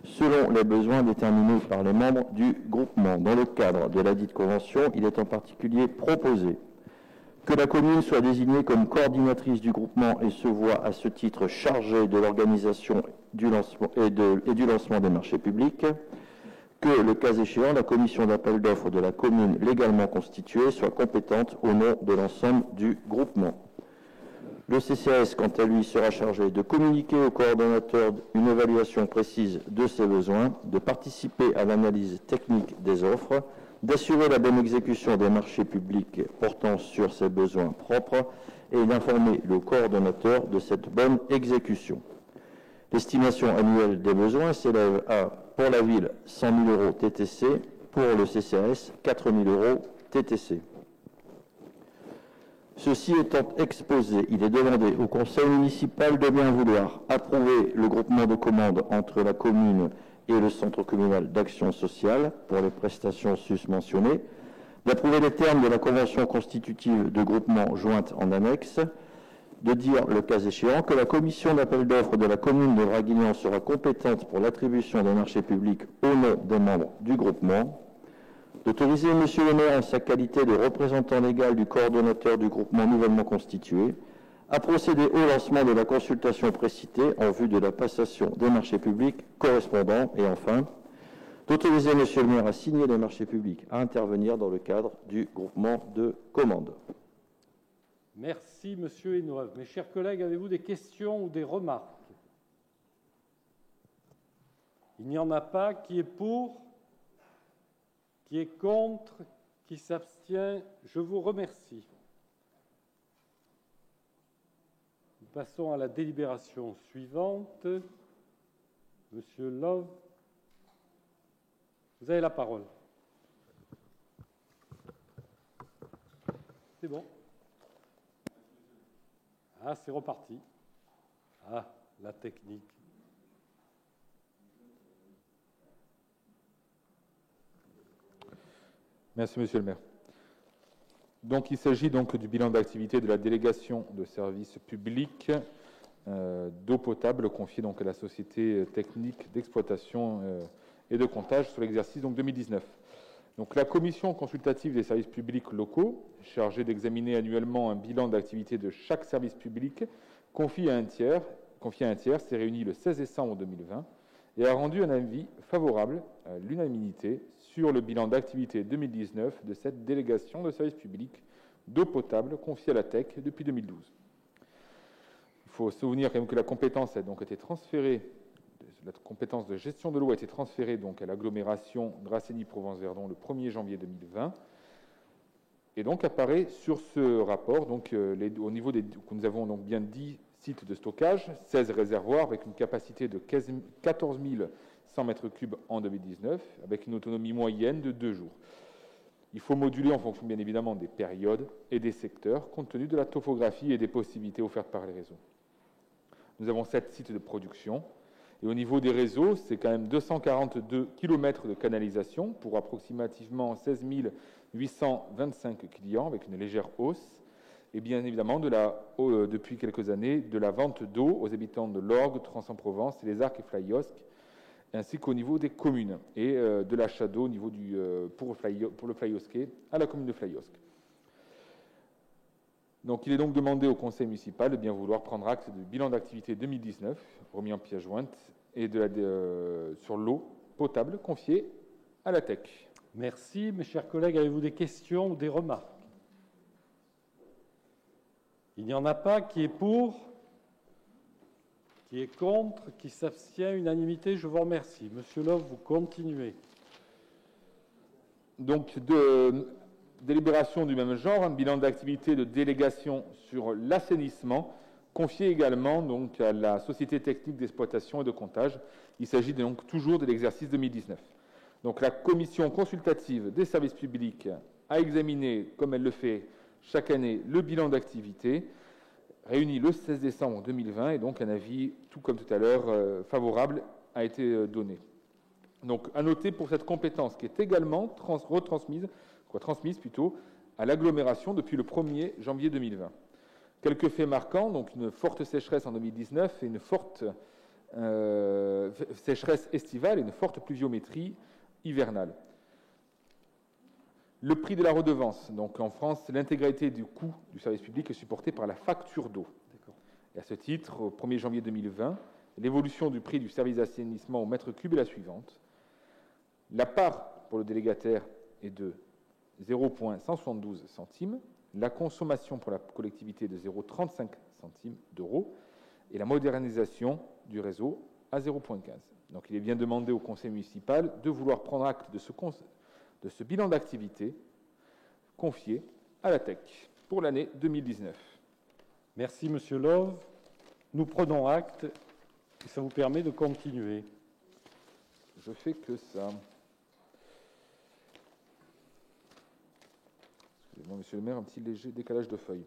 selon les besoins déterminés par les membres du groupement. Dans le cadre de la dite convention, il est en particulier proposé que la commune soit désignée comme coordinatrice du groupement et se voit à ce titre chargée de l'organisation du lancement et du lancement des marchés publics, que, le cas échéant, la commission d'appel d'offres de la commune légalement constituée soit compétente au nom de l'ensemble du groupement. Le CCAS, quant à lui, sera chargé de communiquer au coordonnateur une évaluation précise de ses besoins, de participer à l'analyse technique des offres, d'assurer la bonne exécution des marchés publics portant sur ses besoins propres et d'informer le coordonnateur de cette bonne exécution. L'estimation annuelle des besoins s'élève à, pour la ville, 100 000 € TTC, pour le CCAS, 4 000 € TTC. Ceci étant exposé, il est demandé au conseil municipal de bien vouloir approuver le groupement de commandes entre la commune et le centre communal d'action sociale pour les prestations susmentionnées, d'approuver les termes de la convention constitutive de groupement jointe en annexe, de dire, le cas échéant, que la commission d'appel d'offres de la commune de Draguignan sera compétente pour l'attribution des marchés publics au nom des membres du groupement, d'autoriser M. le maire en sa qualité de représentant légal du coordonnateur du groupement nouvellement constitué à procéder au lancement de la consultation précitée en vue de la passation des marchés publics correspondants et enfin, d'autoriser M. le maire à signer les marchés publics à intervenir dans le cadre du groupement de commandes. Merci, Monsieur Henneouve. Mes chers collègues, avez-vous des questions ou des remarques? Il n'y en a pas. Qui est pour? Qui est contre? Qui s'abstient? Je vous remercie. Nous passons à la délibération suivante. Monsieur Love, vous avez la parole. C'est bon? Ah, c'est reparti. Ah, la technique. Merci, Monsieur le maire. Donc, il s'agit donc du bilan d'activité de la délégation de services publics d'eau potable confiée donc à la société technique d'exploitation et de comptage sur l'exercice donc 2019. Donc, la commission consultative des services publics locaux, chargée d'examiner annuellement un bilan d'activité de chaque service public, confié à un tiers, s'est réunie le 16 décembre 2020 et a rendu un avis favorable à l'unanimité sur le bilan d'activité 2019 de cette délégation de services publics d'eau potable confiée à la TEC depuis 2012. Il faut se souvenir quand même que la compétence a donc été transférée. La compétence de gestion de l'eau a été transférée donc à l'agglomération Dracénie-Provence-Verdon le 1er janvier 2020. Et donc apparaît sur ce rapport, donc, au niveau nous avons donc bien 10 sites de stockage, 16 réservoirs avec une capacité de 14 100 mètres cubes en 2019, avec une autonomie moyenne de 2 jours. Il faut moduler en fonction bien évidemment des périodes et des secteurs, compte tenu de la topographie et des possibilités offertes par les réseaux. Nous avons 7 sites de production. Et au niveau des réseaux, c'est quand même 242 km de canalisation pour approximativement 16 825 clients, avec une légère hausse. Et bien évidemment, depuis quelques années, de la vente d'eau aux habitants de l'Orgue, Trans-en-Provence, les Arcs et Flyosque, ainsi qu'au niveau des communes, et de l'achat d'eau au niveau pour le Flyosquet à la commune de Flyosque. Donc, il est donc demandé au conseil municipal de bien vouloir prendre acte du bilan d'activité 2019, remis en pièce jointe, et sur l'eau potable confiée à la TEC. Merci. Mes chers collègues, avez-vous des questions ou des remarques? Il n'y en a pas. Qui est pour? Qui est contre? Qui s'abstient? Unanimité, je vous remercie. Monsieur Love, vous continuez. Donc, délibération du même genre, un bilan d'activité de délégation sur l'assainissement, confié également donc, à la Société technique d'exploitation et de comptage. Il s'agit donc toujours de l'exercice 2019. Donc la commission consultative des services publics a examiné, comme elle le fait chaque année, le bilan d'activité, réuni le 16 décembre 2020, et donc un avis, tout comme tout à l'heure, favorable a été donné. Donc à noter pour cette compétence qui est également transmise à l'agglomération depuis le 1er janvier 2020. Quelques faits marquants, donc une forte sécheresse en 2019 et une forte sécheresse estivale et une forte pluviométrie hivernale. Le prix de la redevance, donc en France, l'intégralité du coût du service public est supportée par la facture d'eau. Et à ce titre, au 1er janvier 2020, l'évolution du prix du service d'assainissement au mètre cube est la suivante. La part pour le délégataire est de 0,172 centimes, la consommation pour la collectivité de 0,35 centimes d'euros et la modernisation du réseau à 0,15. Donc il est bien demandé au conseil municipal de vouloir prendre acte de ce bilan d'activité confié à la TEC pour l'année 2019. Merci, Monsieur Love. Nous prenons acte et ça vous permet de continuer. Je fais que ça. Excusez-moi, Monsieur le maire, un petit léger décalage de feuilles.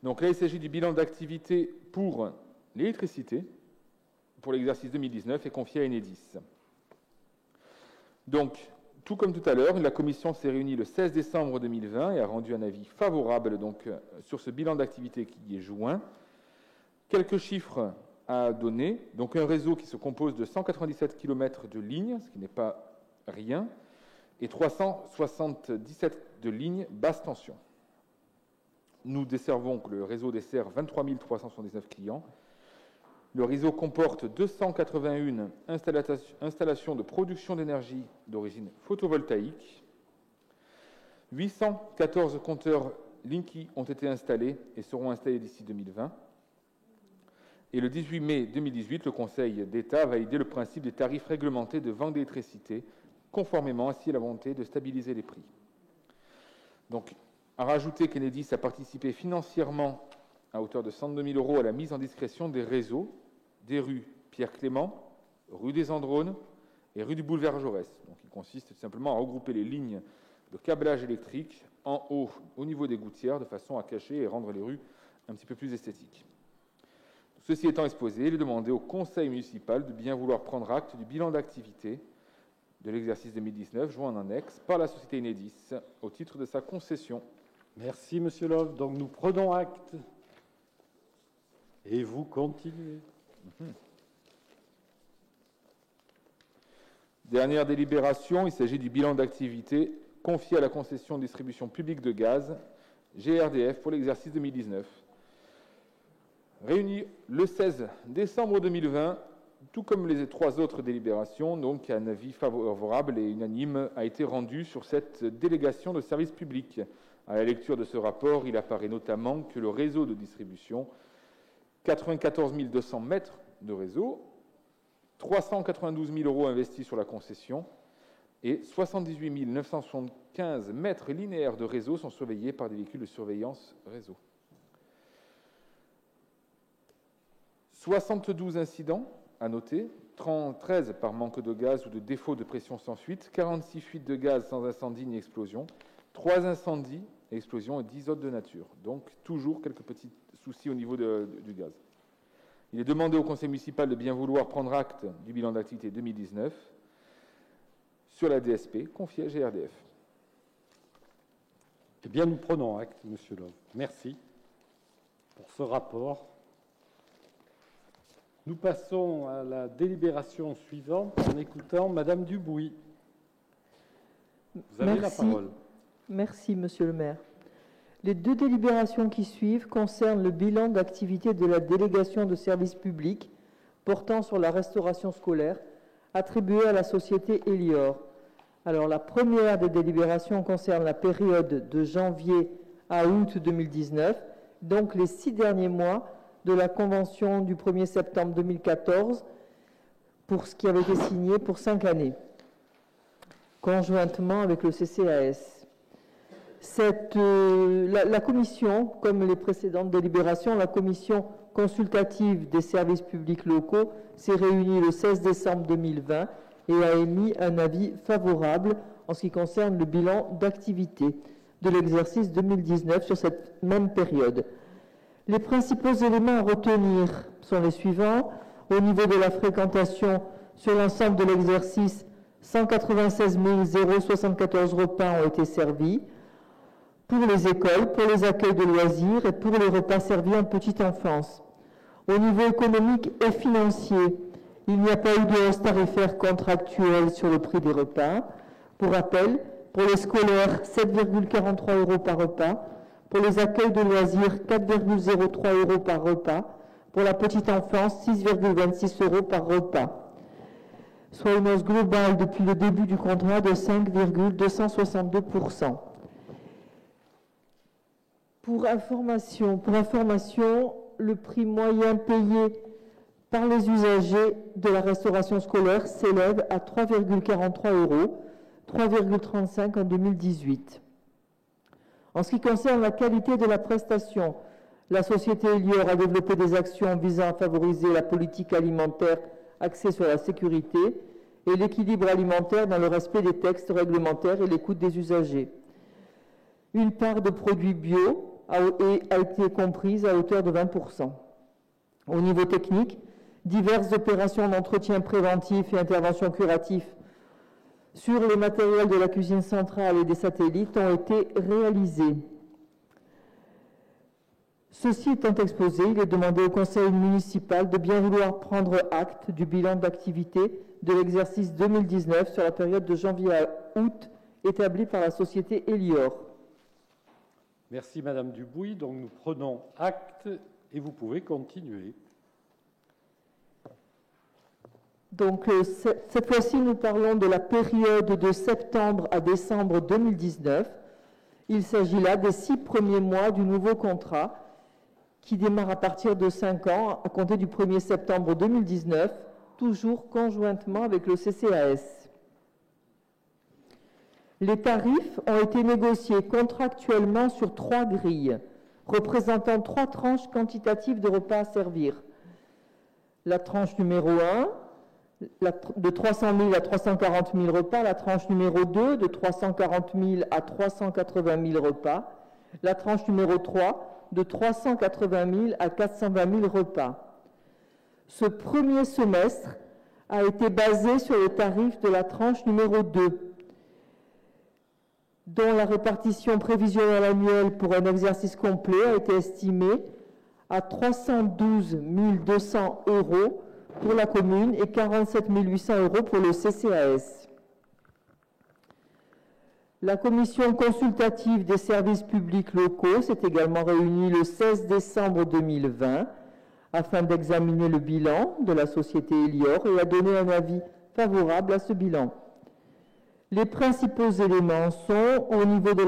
Donc là, il s'agit du bilan d'activité pour l'électricité pour l'exercice 2019 et confié à Enedis. Donc, tout comme tout à l'heure, la commission s'est réunie le 16 décembre 2020 et a rendu un avis favorable donc, sur ce bilan d'activité qui est joint. Quelques chiffres à donner. Donc, un réseau qui se compose de 197 km de lignes, ce qui n'est pas rien, et 377 de lignes basse tension. Nous desservons, le réseau dessert 23 379 clients. Le réseau comporte 281 installations de production d'énergie d'origine photovoltaïque. 814 compteurs Linky ont été installés et seront installés d'ici 2020. Et le 18 mai 2018, le Conseil d'État a validé le principe des tarifs réglementés de vente d'électricité, conformément ainsi à la volonté de stabiliser les prix. Donc, à rajouter qu'Enedis a participé financièrement à hauteur de 102 000 € à la mise en discrétion des réseaux des rues Pierre-Clément, rue des Andrones et rue du Boulevard Jaurès. Donc, il consiste tout simplement à regrouper les lignes de câblage électrique en haut au niveau des gouttières de façon à cacher et rendre les rues un petit peu plus esthétiques. Ceci étant exposé, il est demandé au conseil municipal de bien vouloir prendre acte du bilan d'activité de l'exercice 2019 joint en annexe par la société Enedis au titre de sa concession. Merci, Monsieur Love. Donc, nous prenons acte et vous continuez. Dernière délibération, il s'agit du bilan d'activité confié à la concession de distribution publique de gaz, GRDF, pour l'exercice 2019. Réunis le 16 décembre 2020, tout comme les 3 autres délibérations, donc un avis favorable et unanime a été rendu sur cette délégation de service public. À la lecture de ce rapport, il apparaît notamment que le réseau de distribution, 94 200 mètres de réseau, 392 000 € investis sur la concession et 78 975 mètres linéaires de réseau sont surveillés par des véhicules de surveillance réseau. 72 incidents à noter, 13 par manque de gaz ou de défaut de pression sans fuite, 46 fuites de gaz sans incendie ni explosion, 3 incendies, explosions et 10 autres de nature. Donc toujours quelques petits soucis au niveau du gaz. Il est demandé au conseil municipal de bien vouloir prendre acte du bilan d'activité 2019 sur la DSP confiée à GRDF. Eh bien, nous prenons acte, Monsieur Love. Merci pour ce rapport. Nous passons à la délibération suivante en écoutant Madame Dubuis. Vous avez la parole. Merci, Monsieur le maire. Les 2 délibérations qui suivent concernent le bilan d'activité de la délégation de services publics portant sur la restauration scolaire attribuée à la société Elior. Alors, la première des délibérations concerne la période de janvier à août 2019, donc les 6 derniers mois de la convention du 1er septembre 2014 pour ce qui avait été signé pour 5 conjointement avec le CCAS. La commission, comme les précédentes délibérations, la commission consultative des services publics locaux s'est réunie le 16 décembre 2020 et a émis un avis favorable en ce qui concerne le bilan d'activité de l'exercice 2019 sur cette même période. Les principaux éléments à retenir sont les suivants. Au niveau de la fréquentation, sur l'ensemble de l'exercice, 196 074 repas ont été servis. pour les écoles, pour les accueils de loisirs et pour les repas servis en petite enfance. Au niveau économique et financier, il n'y a pas eu de hausse tarifaire contractuelle sur le prix des repas. Pour rappel, pour les scolaires, 7,43 € par repas. Pour les accueils de loisirs, 4,03 € par repas. Pour la petite enfance, 6,26 € par repas. Soit une hausse globale depuis le début du contrat de 5,262%. Pour information, le prix moyen payé par les usagers de la restauration scolaire s'élève à 3,43 €, 3,35 € en 2018. En ce qui concerne la qualité de la prestation, la société Elior a développé des actions visant à favoriser la politique alimentaire axée sur la sécurité et l'équilibre alimentaire dans le respect des textes réglementaires et l'écoute des usagers. Une part de produits bio a été comprise à hauteur de 20%. Au niveau technique, diverses opérations d'entretien préventif et intervention curatif sur les matériels de la cuisine centrale et des satellites ont été réalisées. Ceci étant exposé, il est demandé au conseil municipal de bien vouloir prendre acte du bilan d'activité de l'exercice 2019 sur la période de janvier à août établi par la société Elior. Merci Madame Dubouis. Donc nous prenons acte et vous pouvez continuer. Donc cette fois-ci, nous parlons de la période de septembre à décembre 2019. Il s'agit là des 6 premiers mois du nouveau contrat qui démarre à partir de 5 ans à compter du 1er septembre 2019, toujours conjointement avec le CCAS. Les tarifs ont été négociés contractuellement sur 3 grilles, représentant 3 tranches quantitatives de repas à servir. La tranche numéro 1, de 300 000 à 340 000 repas, la tranche numéro 2, de 340 000 à 380 000 repas, la tranche numéro 3, de 380 000 à 420 000 repas. Ce premier semestre a été basé sur les tarifs de la tranche numéro 2, dont la répartition prévisionnelle annuelle pour un exercice complet a été estimée à 312 200 € pour la commune et 47 800 € pour le CCAS. La commission consultative des services publics locaux s'est également réunie le 16 décembre 2020 afin d'examiner le bilan de la société Elior et a donné un avis favorable à ce bilan. Les principaux éléments sont, au niveau de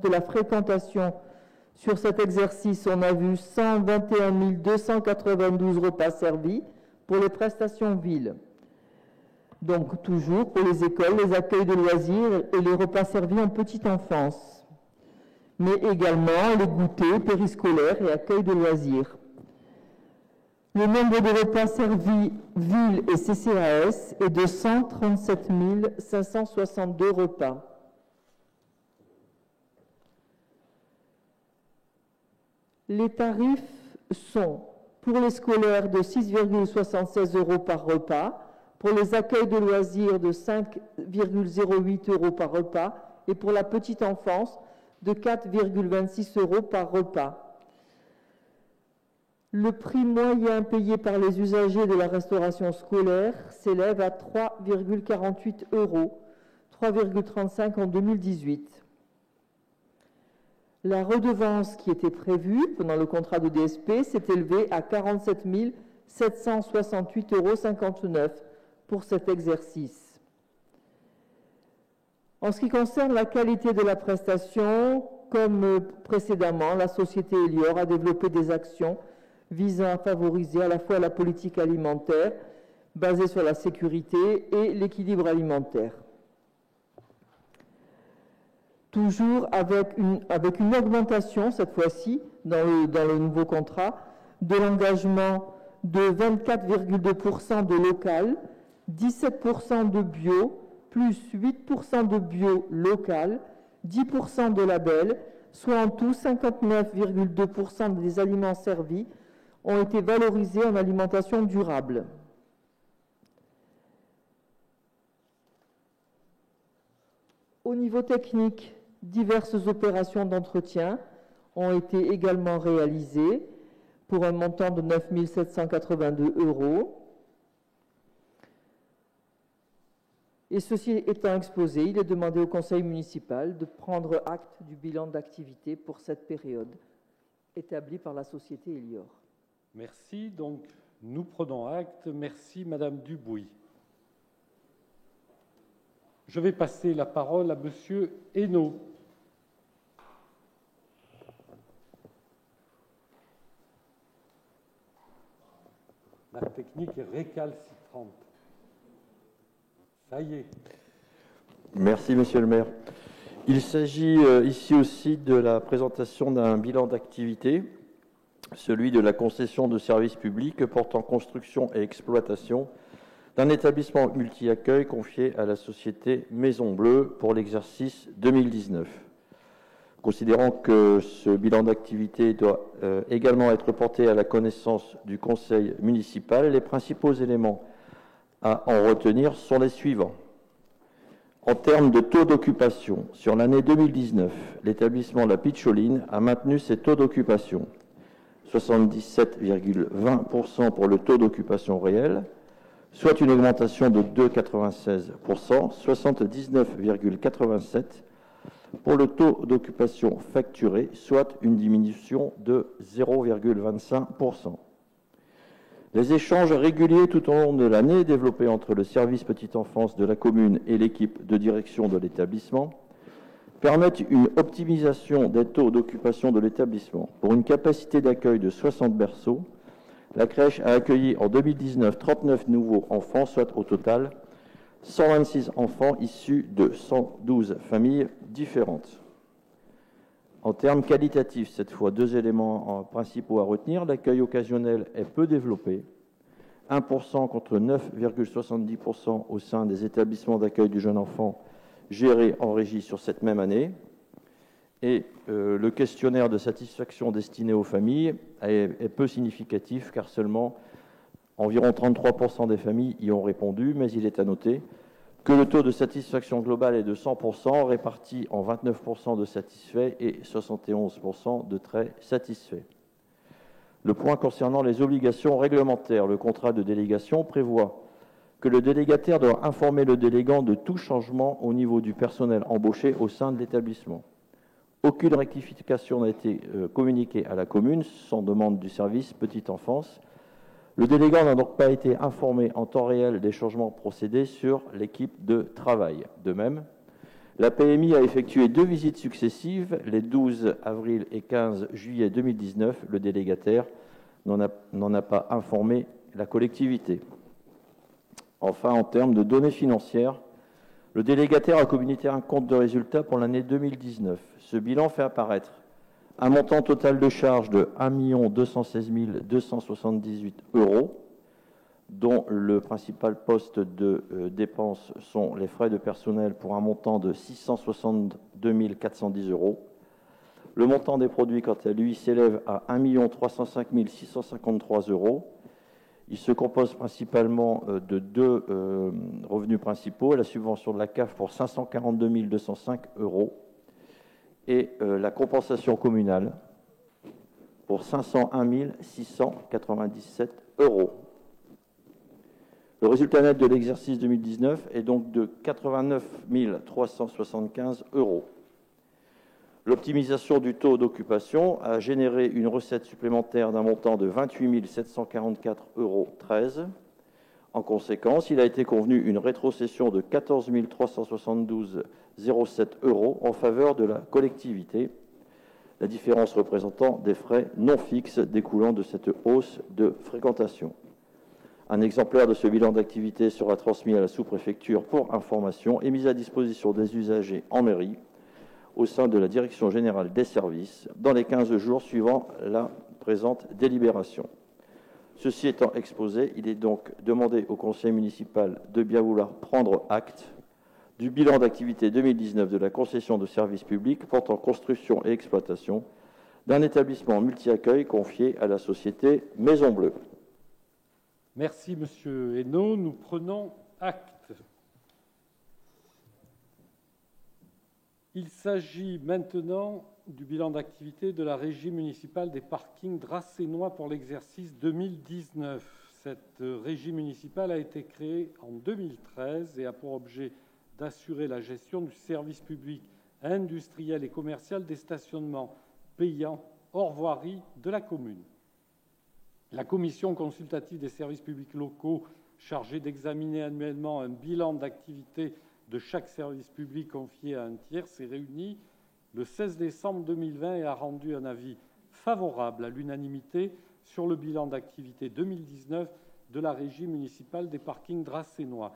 la fréquentation sur cet exercice, on a vu 121 292 repas servis pour les prestations villes. Donc toujours pour les écoles, les accueils de loisirs et les repas servis en petite enfance, mais également les goûters périscolaires et accueils de loisirs. Le nombre de repas servis ville et CCAS est de 137 562 repas. Les tarifs sont pour les scolaires de 6,76 € par repas, pour les accueils de loisirs de 5,08 € par repas et pour la petite enfance de 4,26 € par repas. Le prix moyen payé par les usagers de la restauration scolaire s'élève à 3,48 €, 3,35 € en 2018. La redevance qui était prévue pendant le contrat de DSP s'est élevée à 47 768,59 € pour cet exercice. En ce qui concerne la qualité de la prestation, comme précédemment, la société Elior a développé des actions visant à favoriser à la fois la politique alimentaire basée sur la sécurité et l'équilibre alimentaire. Toujours avec une augmentation, cette fois-ci, dans le nouveau contrat, de l'engagement de 24,2% de local, 17% de bio, plus 8% de bio local, 10% de label, soit en tout 59,2% des aliments servis ont été valorisés en alimentation durable. Au niveau technique, Diverses opérations d'entretien ont été également réalisées pour un montant de 9 782 €. Et ceci étant exposé, il est demandé au conseil municipal de prendre acte du bilan d'activité pour cette période établi par la société Elior. Merci. Donc, nous prenons acte. Merci, Madame Dubuis. Je vais passer la parole à Monsieur Hainaut. La technique est récalcitrante. Ça y est. Merci, Monsieur le maire. Il s'agit ici aussi de la présentation d'un bilan d'activité, celui de la concession de services publics portant construction et exploitation d'un établissement multi-accueil confié à la société Maison Bleue pour l'exercice 2019. Considérant que ce bilan d'activité doit également être porté à la connaissance du conseil municipal, les principaux éléments à en retenir sont les suivants. En termes de taux d'occupation, sur l'année 2019, l'établissement La Pitcholine a maintenu ses taux d'occupation. 77,20% pour le taux d'occupation réel, soit une augmentation de 2,96%, 79,87% pour le taux d'occupation facturé, soit une diminution de 0,25%. Les échanges réguliers tout au long de l'année développés entre le service petite enfance de la commune et l'équipe de direction de l'établissement permettent une optimisation des taux d'occupation de l'établissement. Pour une capacité d'accueil de 60 berceaux, la crèche a accueilli en 2019 39 nouveaux enfants, soit au total 126 enfants issus de 112 familles différentes. En termes qualitatifs, cette fois, deux éléments principaux à retenir. L'accueil occasionnel est peu développé, 1% contre 9,70% au sein des établissements d'accueil du jeune enfant gérés en régie sur cette même année. Et le questionnaire de satisfaction destiné aux familles est peu significatif, car seulement environ 33% des familles y ont répondu, mais il est à noter que le taux de satisfaction global est de 100%, réparti en 29% de satisfaits et 71% de très satisfaits. Le point concernant les obligations réglementaires, le contrat de délégation prévoit que le délégataire doit informer le délégant de tout changement au niveau du personnel embauché au sein de l'établissement. Aucune rectification n'a été communiquée à la commune sans demande du service petite enfance. Le délégant n'a donc pas été informé en temps réel des changements procédés sur l'équipe de travail. De même, la PMI a effectué 2 visites successives, les 12 avril et 15 juillet 2019. Le délégataire n'en a pas informé la collectivité. Enfin, en termes de données financières, le délégataire a communiqué un compte de résultat pour l'année 2019. Ce bilan fait apparaître un montant total de charges de 1 216 278 €, dont le principal poste de dépenses sont les frais de personnel pour un montant de 662 410 €. Le montant des produits, quant à lui, s'élève à 1 305 653 €. Il se compose principalement de deux revenus principaux, la subvention de la CAF pour 542 205 € et la compensation communale pour 501 697 €. Le résultat net de l'exercice 2019 est donc de 89 375 €. L'optimisation du taux d'occupation a généré une recette supplémentaire d'un montant de 28 744,13 €. En conséquence, il a été convenu une rétrocession de 14 372,07 € en faveur de la collectivité, la différence représentant des frais non fixes découlant de cette hausse de fréquentation. Un exemplaire de ce bilan d'activité sera transmis à la sous-préfecture pour information et mis à disposition des usagers en mairie au sein de la Direction générale des services dans les 15 jours suivant la présente délibération. Ceci étant exposé, il est donc demandé au conseil municipal de bien vouloir prendre acte du bilan d'activité 2019 de la concession de services publics portant construction et exploitation d'un établissement multi-accueil confié à la société Maison Bleue. Merci, Monsieur Hainaut. Nous prenons acte. Il s'agit maintenant du bilan d'activité de la Régie municipale des parkings dracénois pour l'exercice 2019. Cette régie municipale a été créée en 2013 et a pour objet d'assurer la gestion du service public industriel et commercial des stationnements payants hors voirie de la commune. La commission consultative des services publics locaux, chargée d'examiner annuellement un bilan d'activité de chaque service public confié à un tiers, s'est réunie le 16 décembre 2020 et a rendu un avis favorable à l'unanimité sur le bilan d'activité 2019 de la Régie municipale des parkings dracénois.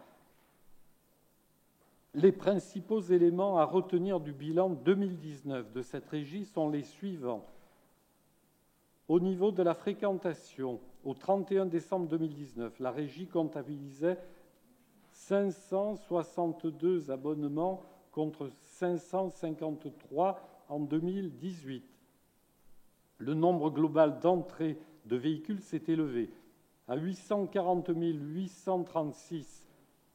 Les principaux éléments à retenir du bilan 2019 de cette régie sont les suivants. Au niveau de la fréquentation, au 31 décembre 2019, la régie comptabilisait 562 abonnements contre 553 en 2018. Le nombre global d'entrées de véhicules s'est élevé à 840 836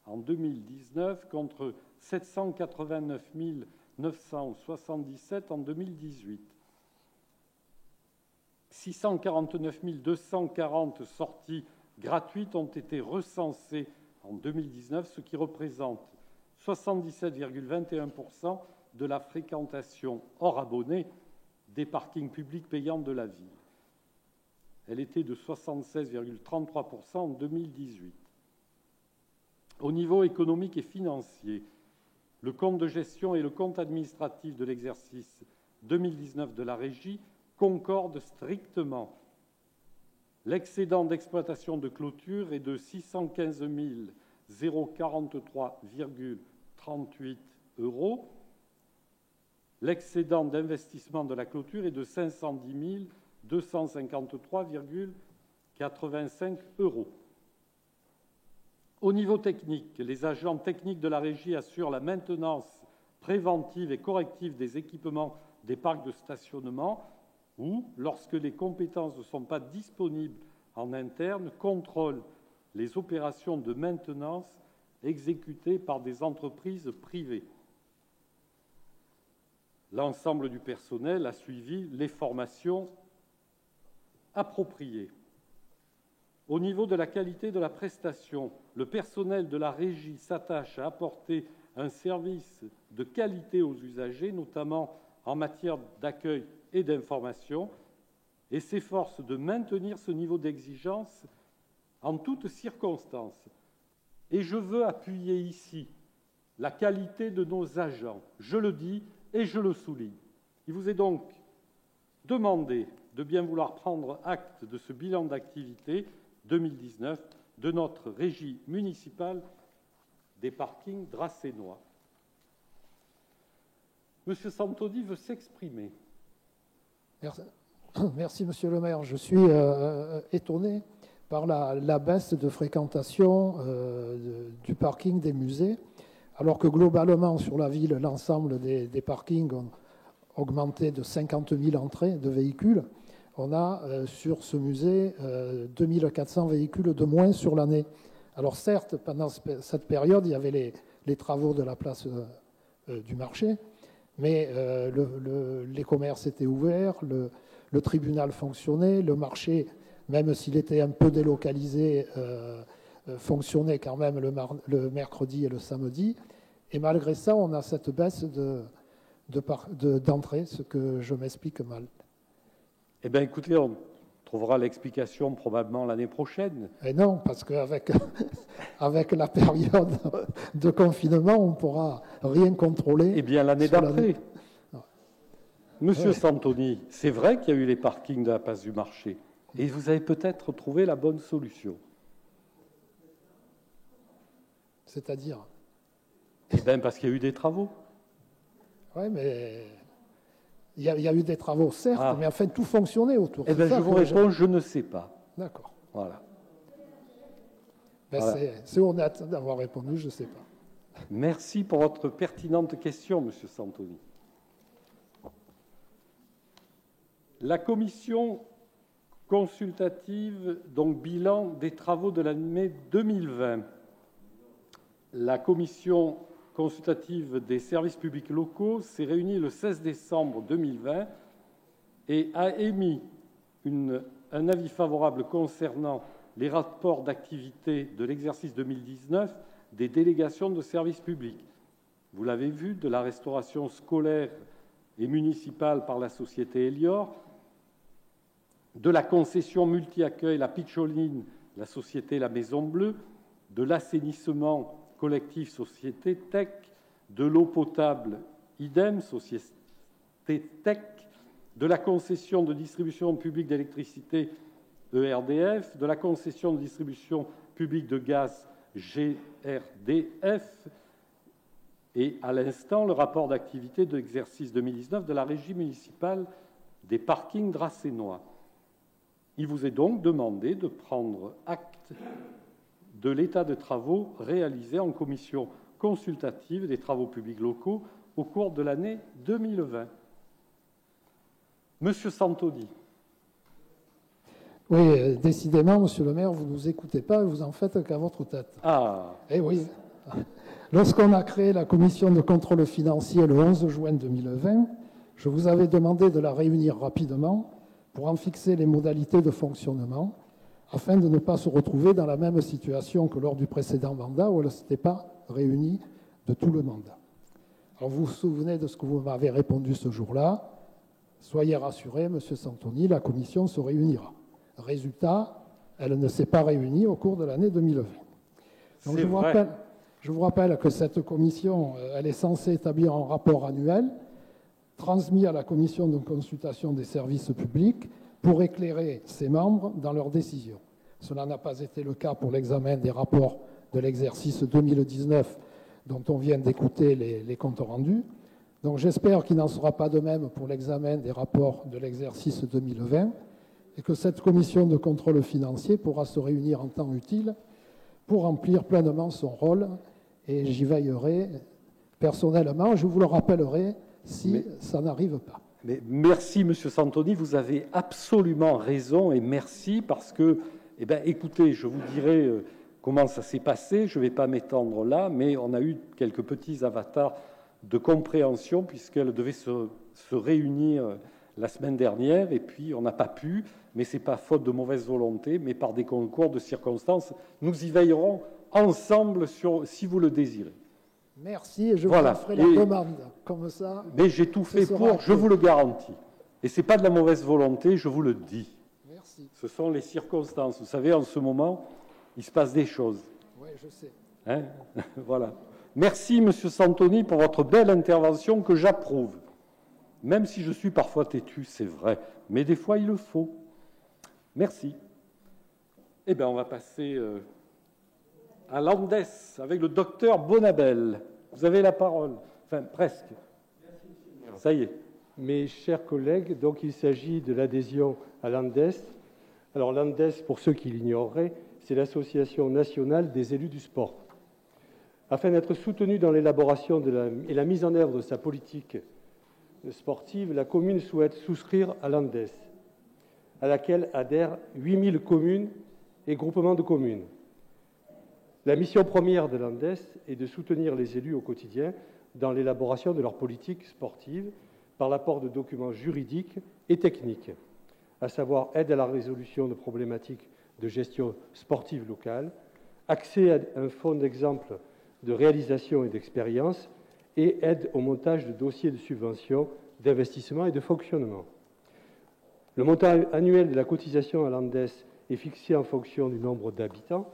en 2019 contre 789 977 en 2018. 649 240 sorties gratuites ont été recensées en 2019, ce qui représente 77,21% de la fréquentation hors abonnés des parkings publics payants de la ville. Elle était de 76,33% en 2018. Au niveau économique et financier, le compte de gestion et le compte administratif de l'exercice 2019 de la régie concordent strictement. L'excédent d'exploitation de clôture est de 615 043,38 €. L'excédent d'investissement de la clôture est de 510 253,85 €. Au niveau technique, les agents techniques de la régie assurent la maintenance préventive et corrective des équipements des parcs de stationnement ou, lorsque les compétences ne sont pas disponibles en interne, contrôlent les opérations de maintenance exécutées par des entreprises privées. L'ensemble du personnel a suivi les formations appropriées. Au niveau de la qualité de la prestation, le personnel de la régie s'attache à apporter un service de qualité aux usagers, notamment en matière d'accueil et d'information, et s'efforce de maintenir ce niveau d'exigence en toutes circonstances. Et je veux appuyer ici la qualité de nos agents. Je le dis et je le souligne. Il vous est donc demandé de bien vouloir prendre acte de ce bilan d'activité 2019 de notre régie municipale des parkings dracénois. Monsieur Santoni veut s'exprimer. Merci, Monsieur le maire. Je suis étonné par la baisse de fréquentation du parking des musées, alors que globalement, sur la ville, l'ensemble des parkings ont augmenté de 50 000 entrées de véhicules. On a sur ce musée 2400 véhicules de moins sur l'année. Alors certes, pendant cette période, il y avait les travaux de la place du marché, mais les commerces étaient ouverts, le tribunal fonctionnait, le marché, même s'il était un peu délocalisé, fonctionnait quand même le mercredi et le samedi. Et malgré ça, on a cette baisse d'entrée, ce que je m'explique mal. Eh bien, écoutez, on trouvera l'explication probablement l'année prochaine. Et non, parce qu'avec avec la période de confinement, on ne pourra rien contrôler. Eh bien, l'année d'après. Monsieur Santoni, c'est vrai qu'il y a eu les parkings de la place du marché. Et vous avez peut-être trouvé la bonne solution. C'est-à-dire ? Eh bien, parce qu'il y a eu des travaux. Oui, mais il y a eu des travaux, certes, mais en fait, tout fonctionnait autour. Eh bien, je vous réponds, je ne sais pas. D'accord. Voilà. Ben voilà. C'est honnête d'avoir répondu, je ne sais pas. Merci pour votre pertinente question, Monsieur Santoni. La commission consultative, donc bilan des travaux de l'année 2020. La commission consultative des services publics locaux s'est réunie le 16 décembre 2020 et a émis un avis favorable concernant les rapports d'activité de l'exercice 2019 des délégations de services publics. Vous l'avez vu, de la restauration scolaire et municipale par la société Elior, de la concession multi-accueil La Pitcholine, la société La Maison Bleue, de l'assainissement collectif société Tech, de l'eau potable idem société Tech, de la concession de distribution publique d'électricité ERDF, de la concession de distribution publique de gaz GRDF, et à l'instant le rapport d'activité de l'exercice 2019 de la régie municipale des parkings dracénois. Il vous est donc demandé de prendre acte de l'état de travaux réalisés en commission consultative des travaux publics locaux au cours de l'année 2020. Monsieur Santoni. Oui, décidément, monsieur le maire, vous ne nous écoutez pas et vous en faites qu'à votre tête. Ah. Eh oui. Lorsqu'on a créé la commission de contrôle financier le 11 juin 2020, je vous avais demandé de la réunir rapidement pour en fixer les modalités de fonctionnement, afin de ne pas se retrouver dans la même situation que lors du précédent mandat, où elle ne s'était pas réunie de tout le mandat. Alors vous vous souvenez de ce que vous m'avez répondu ce jour-là. Soyez rassuré, monsieur Santoni, la commission se réunira. Résultat, elle ne s'est pas réunie au cours de l'année 2020. Donc je vous rappelle que cette commission, elle est censée établir un rapport annuel transmis à la commission de consultation des services publics pour éclairer ses membres dans leurs décisions. Cela n'a pas été le cas pour l'examen des rapports de l'exercice 2019 dont on vient d'écouter les comptes rendus. Donc j'espère qu'il n'en sera pas de même pour l'examen des rapports de l'exercice 2020 et que cette commission de contrôle financier pourra se réunir en temps utile pour remplir pleinement son rôle, et j'y veillerai personnellement. Je vous le rappellerai si ça n'arrive pas. Mais merci, monsieur Santoni, vous avez absolument raison, et merci parce que, écoutez, je vous dirai comment ça s'est passé, je ne vais pas m'étendre là, mais on a eu quelques petits avatars de compréhension puisqu'elle devait se réunir la semaine dernière, et puis on n'a pas pu, mais ce n'est pas faute de mauvaise volonté, mais par des concours de circonstances. Nous y veillerons ensemble si vous le désirez. Merci, et je vous en ferai la demande, comme ça. Mais j'ai tout fait pour, je vous le garantis. Et ce n'est pas de la mauvaise volonté, je vous le dis. Merci. Ce sont les circonstances. Vous savez, en ce moment, il se passe des choses. Oui, je sais. Hein? Voilà. Merci, monsieur Santoni, pour votre belle intervention que j'approuve. Même si je suis parfois têtu, c'est vrai. Mais des fois, il le faut. Merci. Eh bien, on va passer à l'Andes avec le docteur Bonabel. Vous avez la parole. Enfin, presque. Ça y est. Mes chers collègues, donc il s'agit de l'adhésion à l'Andes. Alors l'Andes, pour ceux qui l'ignoreraient, c'est l'Association nationale des élus du sport. Afin d'être soutenu dans l'élaboration et la mise en œuvre de sa politique sportive, la commune souhaite souscrire à l'Andes, à laquelle adhèrent 8000 communes et groupements de communes. La mission première de l'Andes est de soutenir les élus au quotidien dans l'élaboration de leur politique sportive par l'apport de documents juridiques et techniques, à savoir aide à la résolution de problématiques de gestion sportive locale, accès à un fonds d'exemple de réalisation et d'expérience et aide au montage de dossiers de subvention, d'investissement et de fonctionnement. Le montant annuel de la cotisation à l'Andes est fixé en fonction du nombre d'habitants.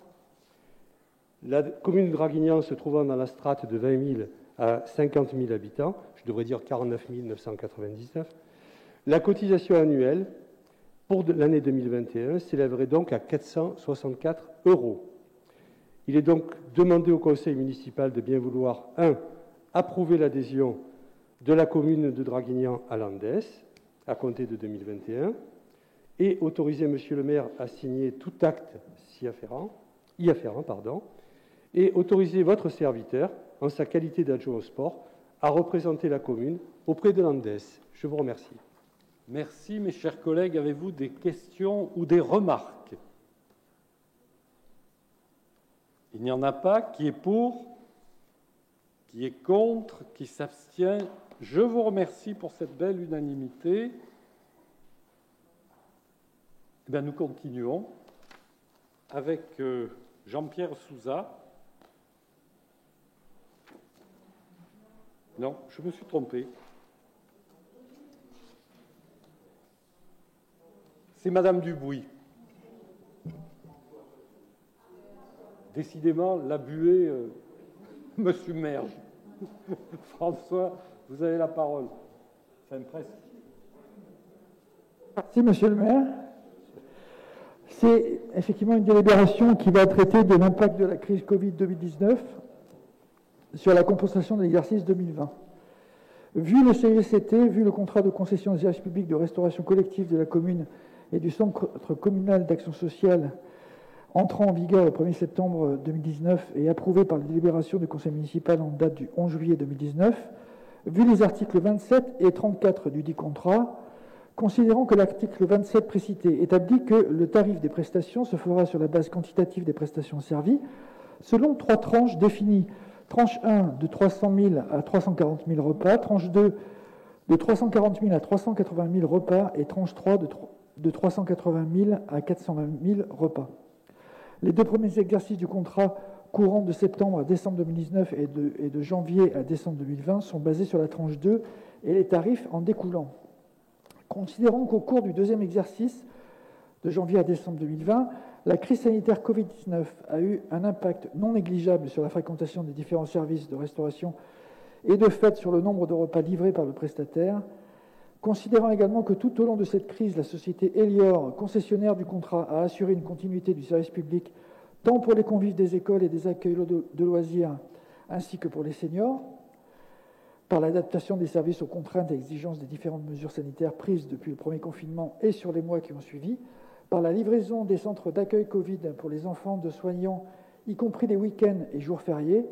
La commune de Draguignan se trouvant dans la strate de 20 000 à 50 000 habitants, je devrais dire 49 999, la cotisation annuelle pour l'année 2021 s'élèverait donc à 464 €. Il est donc demandé au conseil municipal de bien vouloir 1. Approuver l'adhésion de la commune de Draguignan à l'Andes à compter de 2021 et autoriser monsieur le maire à signer tout acte y afférent, et autoriser votre serviteur, en sa qualité d'adjoint au sport, à représenter la commune auprès de l'Andes. Je vous remercie. Merci, mes chers collègues. Avez-vous des questions ou des remarques? Il n'y en a pas. Qui est pour? Qui est contre? Qui s'abstient? Je vous remercie pour cette belle unanimité. Eh bien, nous continuons avec Jean-Pierre Souza. Non, je me suis trompé. C'est Madame Dubuis. Décidément, la buée me submerge. François, vous avez la parole. Ça me presse. Merci, Monsieur le maire. C'est effectivement une délibération qui va traiter de l'impact de la crise Covid-2019 sur la compensation de l'exercice 2020. Vu le CGCT, vu le contrat de concession des services publics de restauration collective de la commune et du Centre communal d'action sociale entrant en vigueur le 1er septembre 2019 et approuvé par la délibération du conseil municipal en date du 11 juillet 2019, vu les articles 27 et 34 du dit contrat, considérant que l'article 27 précité établit que le tarif des prestations se fera sur la base quantitative des prestations servies, selon 3 tranches définies. Tranche 1 de 300 000 à 340 000 repas, tranche 2 de 340 000 à 380 000 repas et tranche 3 de 380 000 à 420 000 repas. Les 2 premiers exercices du contrat courant de septembre à décembre 2019 et de janvier à décembre 2020 sont basés sur la tranche 2 et les tarifs en découlant. Considérant qu'au cours du 2e exercice, de janvier à décembre 2020, la crise sanitaire Covid-19 a eu un impact non négligeable sur la fréquentation des différents services de restauration et de fait sur le nombre de repas livrés par le prestataire, considérant également que tout au long de cette crise, la société Elior, concessionnaire du contrat, a assuré une continuité du service public tant pour les convives des écoles et des accueils de loisirs ainsi que pour les seniors, par l'adaptation des services aux contraintes et exigences des différentes mesures sanitaires prises depuis le premier confinement et sur les mois qui ont suivi, par la livraison des centres d'accueil Covid pour les enfants de soignants, y compris les week-ends et jours fériés,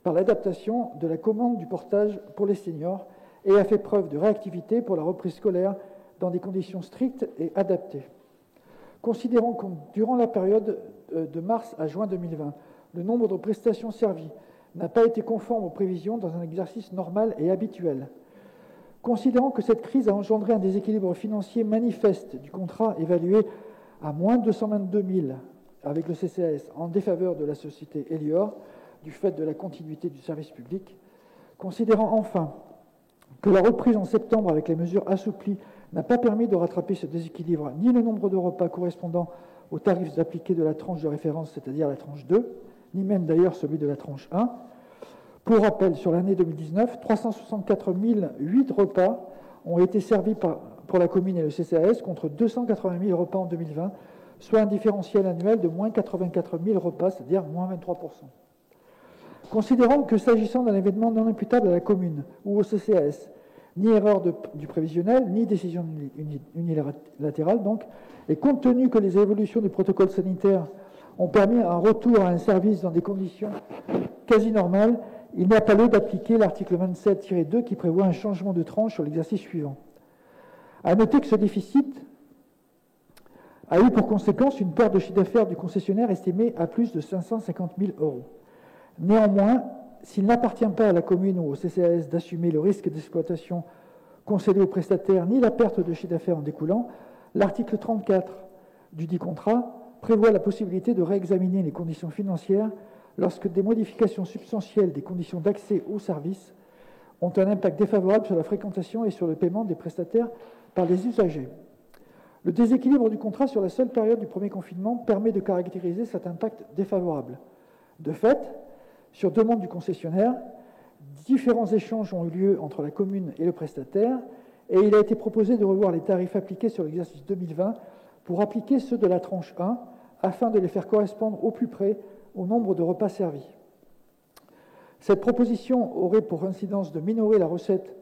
par l'adaptation de la commande du portage pour les seniors, et a fait preuve de réactivité pour la reprise scolaire dans des conditions strictes et adaptées. Considérant que durant la période de mars à juin 2020, le nombre de prestations servies n'a pas été conforme aux prévisions dans un exercice normal et habituel. Considérant que cette crise a engendré un déséquilibre financier manifeste du contrat évalué à moins 222 000 avec le CCAS en défaveur de la société Elior, du fait de la continuité du service public, considérant enfin que la reprise en septembre avec les mesures assouplies n'a pas permis de rattraper ce déséquilibre, ni le nombre de repas correspondant aux tarifs appliqués de la tranche de référence, c'est-à-dire la tranche 2, ni même d'ailleurs celui de la tranche 1. Pour rappel, sur l'année 2019, 364 008 repas ont été servis pour la commune et le CCAS contre 280 000 repas en 2020, soit un différentiel annuel de moins 84 000 repas, c'est-à-dire moins 23%. Considérant que s'agissant d'un événement non imputable à la commune ou au CCAS, ni erreur du prévisionnel, ni décision unilatérale, donc, et compte tenu que les évolutions du protocole sanitaire ont permis un retour à un service dans des conditions quasi normales, il n'y a pas lieu d'appliquer l'article 27-2 qui prévoit un changement de tranche sur l'exercice suivant. À noter que ce déficit a eu pour conséquence une perte de chiffre d'affaires du concessionnaire estimée à plus de 550 000 €. Néanmoins, s'il n'appartient pas à la commune ou au CCAS d'assumer le risque d'exploitation concédé au prestataire ni la perte de chiffre d'affaires en découlant, l'article 34 du dit contrat prévoit la possibilité de réexaminer les conditions financières lorsque des modifications substantielles des conditions d'accès aux services ont un impact défavorable sur la fréquentation et sur le paiement des prestataires par les usagers. Le déséquilibre du contrat sur la seule période du premier confinement permet de caractériser cet impact défavorable. De fait, sur demande du concessionnaire, différents échanges ont eu lieu entre la commune et le prestataire et il a été proposé de revoir les tarifs appliqués sur l'exercice 2020 pour appliquer ceux de la tranche 1 afin de les faire correspondre au plus près au nombre de repas servis. Cette proposition aurait pour incidence de minorer la recette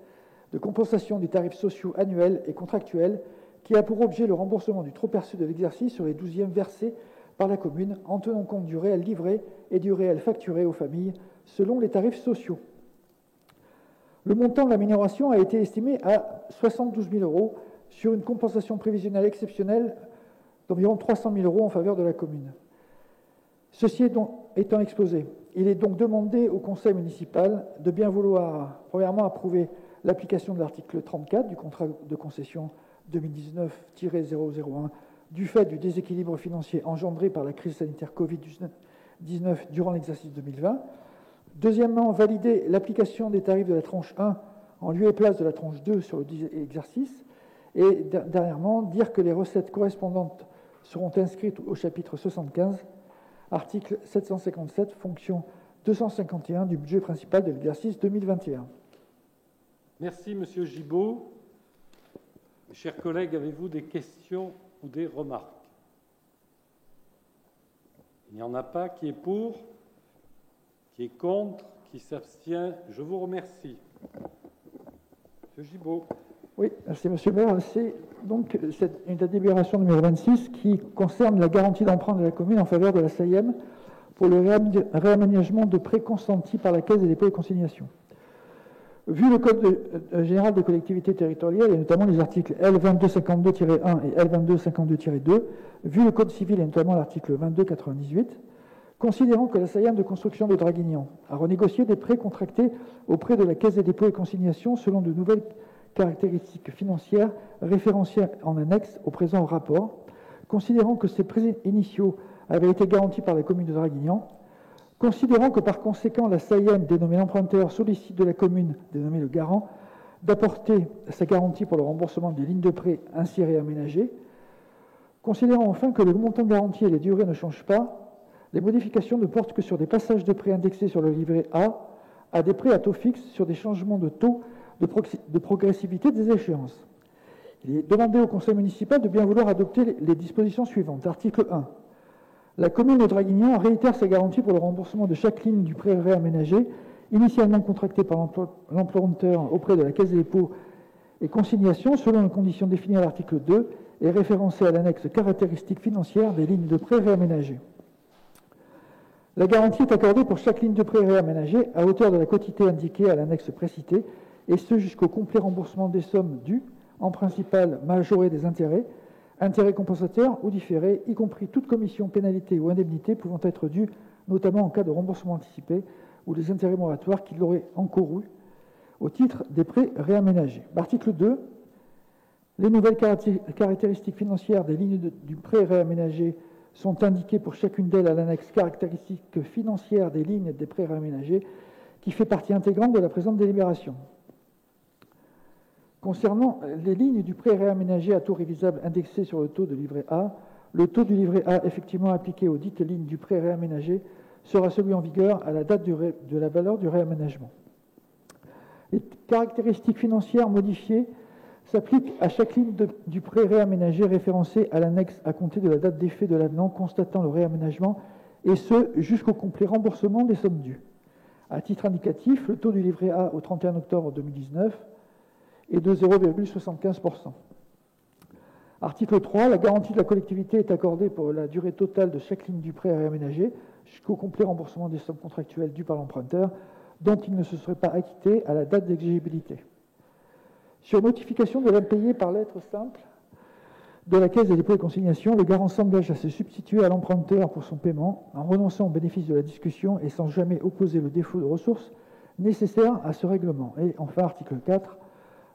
de compensation des tarifs sociaux annuels et contractuels qui a pour objet le remboursement du trop-perçu de l'exercice sur les 12e versés par la commune en tenant compte du réel livré et du réel facturé aux familles selon les tarifs sociaux. Le montant de l'amélioration a été estimé à 72 000 € sur une compensation prévisionnelle exceptionnelle d'environ 300 000 € en faveur de la commune. Ceci étant exposé, Il est donc demandé au Conseil municipal de bien vouloir, premièrement, approuver l'application de l'article 34 du contrat de concession 2019-001 du fait du déséquilibre financier engendré par la crise sanitaire Covid-19 durant l'exercice 2020. Deuxièmement, valider l'application des tarifs de la tranche 1 en lieu et place de la tranche 2 sur le dit exercice. Et dernièrement, dire que les recettes correspondantes seront inscrites au chapitre 75, article 757, fonction 251 du budget principal de l'exercice 2021. Merci, Monsieur Gibault. Chers collègues, avez-vous des questions ou des remarques? Il n'y en a pas. Qui est pour? Qui est contre? Qui s'abstient? Je vous remercie. Monsieur Gibault. Oui, merci Monsieur le maire. C'est donc une délibération numéro 26 qui concerne la garantie d'emprunt de la commune en faveur de la SAIEM pour le réaménagement de prêts consentis par la Caisse des dépôts et consignations. Vu le Code général des collectivités territoriales, et notamment les articles L2252-1 et L2252-2, vu le Code civil, et notamment l'article 2298, considérant que la SAIEM de construction de Draguignan a renégocié des prêts contractés auprès de la Caisse des dépôts et consignations selon de nouvelles caractéristiques financières référenciées en annexe au présent rapport, considérant que ces prêts initiaux avaient été garantis par la commune de Draguignan, considérant que par conséquent la SAIEM, dénommée l'emprunteur, sollicite de la commune, dénommée le garant, d'apporter sa garantie pour le remboursement des lignes de prêt ainsi réaménagées, considérant enfin que le montant garanti et les durées ne changent pas, les modifications ne portent que sur des passages de prêts indexés sur le livret A à des prêts à taux fixe sur des changements de taux de progressivité des échéances. Il est demandé au Conseil municipal de bien vouloir adopter les dispositions suivantes. Article 1. La commune de Draguignan réitère sa garantie pour le remboursement de chaque ligne du prêt réaménagé, initialement contracté par l'emprunteur auprès de la Caisse des dépôts et consignations selon les conditions définies à l'article 2 et référencées à l'annexe caractéristiques financières des lignes de prêt réaménagées. La garantie est accordée pour chaque ligne de prêt réaménagée à hauteur de la quotité indiquée à l'annexe précitée, et ce jusqu'au complet remboursement des sommes dues, en principal majorées des intérêts compensateurs ou différés, y compris toute commission, pénalité ou indemnité pouvant être due, notamment en cas de remboursement anticipé ou des intérêts moratoires qui l'auraient encouru au titre des prêts réaménagés. Article 2. Les nouvelles caractéristiques financières des lignes du prêt réaménagé sont indiquées pour chacune d'elles à l'annexe caractéristiques financières des lignes des prêts réaménagés qui fait partie intégrante de la présente délibération. Concernant les lignes du prêt réaménagé à taux révisable indexé sur le taux de livret A, le taux du livret A effectivement appliqué aux dites lignes du prêt réaménagé sera celui en vigueur à la date de la valeur du réaménagement. Les caractéristiques financières modifiées s'appliquent à chaque ligne du prêt réaménagé référencée à l'annexe à compter de la date d'effet de l'avenant constatant le réaménagement, et ce jusqu'au complet remboursement des sommes dues. À titre indicatif, le taux du livret A au 31 octobre 2019 est de 0,75%. Article 3. La garantie de la collectivité est accordée pour la durée totale de chaque ligne du prêt réaménagé jusqu'au complet remboursement des sommes contractuelles dues par l'emprunteur dont il ne se serait pas acquitté à la date d'exigibilité. Sur notification de l'impayé par lettre simple de la Caisse des dépôts et consignations, le garant s'engage à se substituer à l'emprunteur pour son paiement en renonçant au bénéfice de la discussion et sans jamais opposer le défaut de ressources nécessaire à ce règlement. Et enfin, article 4.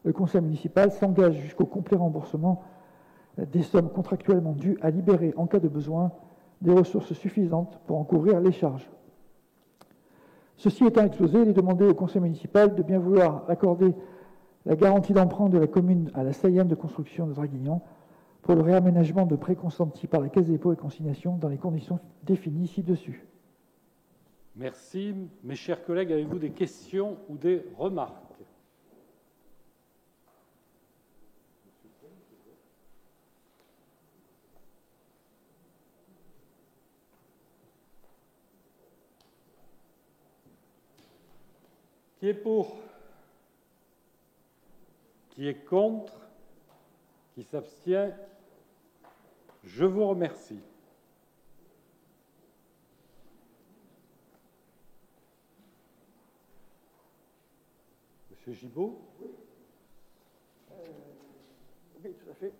Le conseil municipal s'engage jusqu'au complet remboursement des sommes contractuellement dues à libérer, en cas de besoin, des ressources suffisantes pour en couvrir les charges. Ceci étant exposé, il est demandé au conseil municipal de bien vouloir accorder la garantie d'emprunt de la commune à la SAIEM de construction de Draguignan pour le réaménagement de prêts consentis par la Caisse des dépôts et consignations dans les conditions définies ci-dessus. Merci. Mes chers collègues, avez-vous des questions ou des remarques? Qui est pour? Qui est contre? Qui s'abstient? Je vous remercie. Monsieur Gibault? Oui, tout à fait.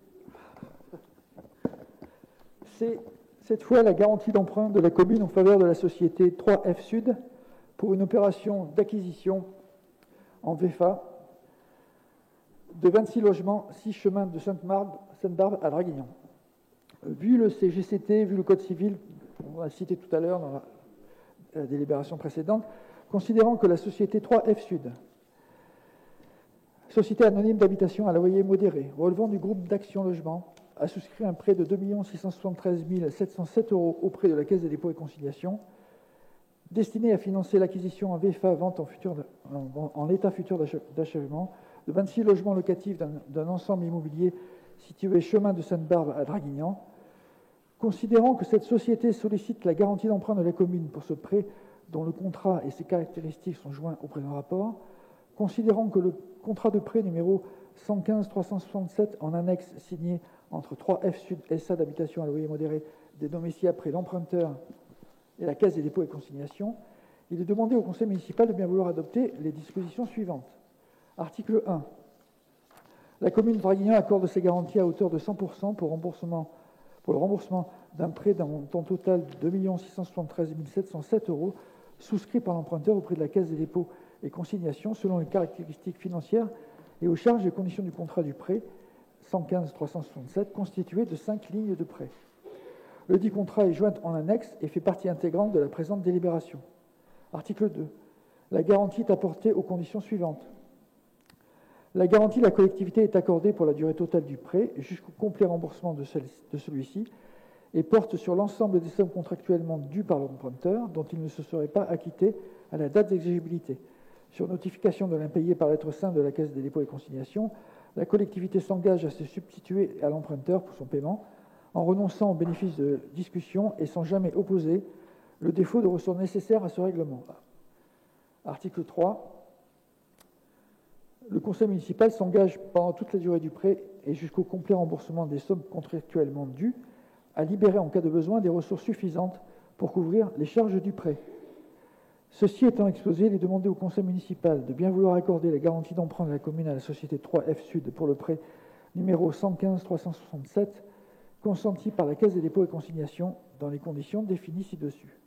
Cette fois, la garantie d'emprunt de la commune en faveur de la société 3F Sud pour une opération d'acquisition en VFA de 26 logements, 6 chemins de Sainte-Barbe à Draguignan. Vu le CGCT, vu le Code civil, on l'a cité tout à l'heure dans la délibération précédente, considérant que la société 3F Sud, société anonyme d'habitation à loyer modéré, relevant du groupe d'Action Logement, a souscrit un prêt de 2 673 707 € auprès de la Caisse des dépôts et consignations, destiné à financer l'acquisition en VFA vente en l'état futur d'achèvement de 26 logements locatifs d'un ensemble immobilier situé chemin de Sainte-Barbe à Draguignan. Considérant que cette société sollicite la garantie d'emprunt de la commune pour ce prêt dont le contrat et ses caractéristiques sont joints au présent rapport, considérant que le contrat de prêt numéro 115-367 en annexe signé entre 3F Sud SA d'habitation à loyer modéré dénommé ci-après l'emprunteur et la Caisse des dépôts et consignations, il est demandé au Conseil municipal de bien vouloir adopter les dispositions suivantes. Article 1. La commune de Draguignan accorde ses garanties à hauteur de 100% pour le remboursement d'un prêt d'un montant total de 2 673 707 € souscrit par l'emprunteur auprès de la Caisse des dépôts et consignations selon les caractéristiques financières et aux charges et conditions du contrat du prêt 115-367 constitué de 5 lignes de prêt. Le dit contrat est joint en annexe et fait partie intégrante de la présente délibération. Article 2. La garantie est apportée aux conditions suivantes. La garantie de la collectivité est accordée pour la durée totale du prêt jusqu'au complet remboursement de celui-ci et porte sur l'ensemble des sommes contractuellement dues par l'emprunteur dont il ne se serait pas acquitté à la date d'exigibilité. Sur notification de l'impayé par lettre simple de la Caisse des dépôts et consignations, la collectivité s'engage à se substituer à l'emprunteur pour son paiement en renonçant au bénéfice de discussion et sans jamais opposer le défaut de ressources nécessaires à ce règlement. Article 3. Le Conseil municipal s'engage pendant toute la durée du prêt et jusqu'au complet remboursement des sommes contractuellement dues à libérer en cas de besoin des ressources suffisantes pour couvrir les charges du prêt. Ceci étant exposé, il est demandé au Conseil municipal de bien vouloir accorder la garantie d'emprunt de la commune à la société 3F Sud pour le prêt numéro 115-367 consenti par la Caisse des dépôts et consignations dans les conditions définies ci-dessus.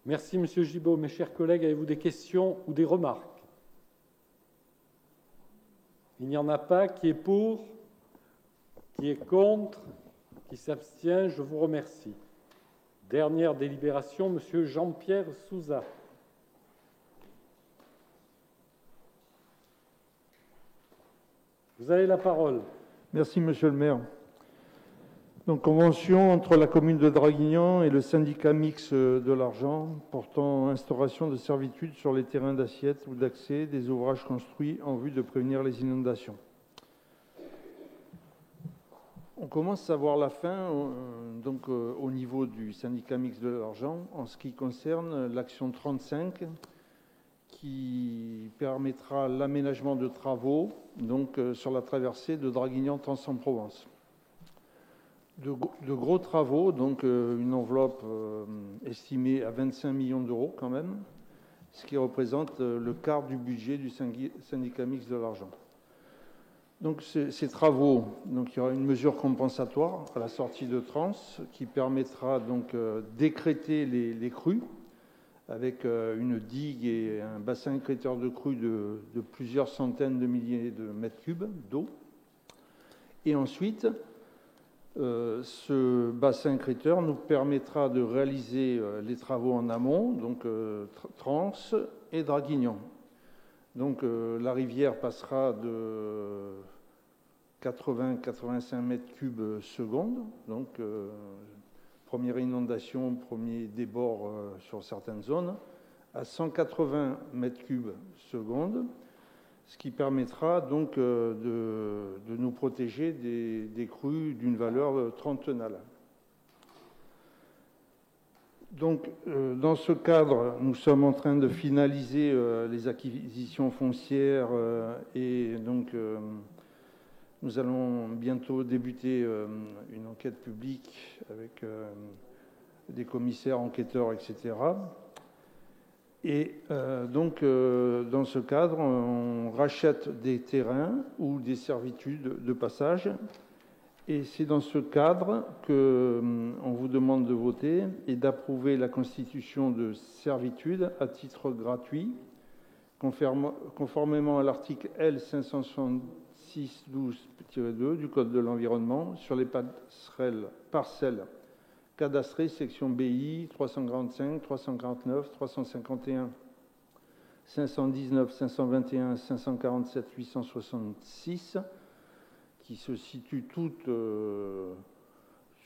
Merci, Monsieur Gibault. Mes chers collègues, avez-vous des questions ou des remarques? Il n'y en a pas. Qui est pour? Qui est contre? Qui s'abstient? Je vous remercie. Dernière délibération, Monsieur Jean-Pierre Souza. Vous avez la parole. Merci, Monsieur le maire. Donc, convention entre la commune de Draguignan et le syndicat mixte de l'Argent portant instauration de servitudes sur les terrains d'assiette ou d'accès des ouvrages construits en vue de prévenir les inondations. On commence à voir la fin au niveau du syndicat mixte de l'Argent en ce qui concerne l'action 35 qui permettra l'aménagement de travaux sur la traversée de Draguignan-Tence-en-Provence. De gros travaux, une enveloppe estimée à 25 millions d'euros quand même, ce qui représente le quart du budget du syndicat mixte de l'Argent. Donc ces travaux, il y aura une mesure compensatoire à la sortie de Tence qui permettra d'écrêter les crues avec une digue et un bassin écrêteur de crues de plusieurs centaines de milliers de mètres cubes d'eau. Et ensuite, ce bassin écrêteur nous permettra de réaliser les travaux en amont, Tence et Draguignan. La rivière passera de 80-85 mètres cubes seconde, première inondation, premier débord sur certaines zones, à 180 mètres cubes seconde, ce qui permettra de nous protéger des crues d'une valeur trentenale. Dans ce cadre, nous sommes en train de finaliser les acquisitions foncières et nous allons bientôt débuter une enquête publique avec des commissaires, enquêteurs, etc. Et dans ce cadre, on rachète des terrains ou des servitudes de passage Et c'est dans ce cadre qu'on vous demande de voter et d'approuver la constitution de servitude à titre gratuit, conformément à l'article L. 566-12-2 du Code de l'environnement sur les parcelles cadastrées, section BI 345, 349, 351, 519, 521, 547, 866, qui se situent toutes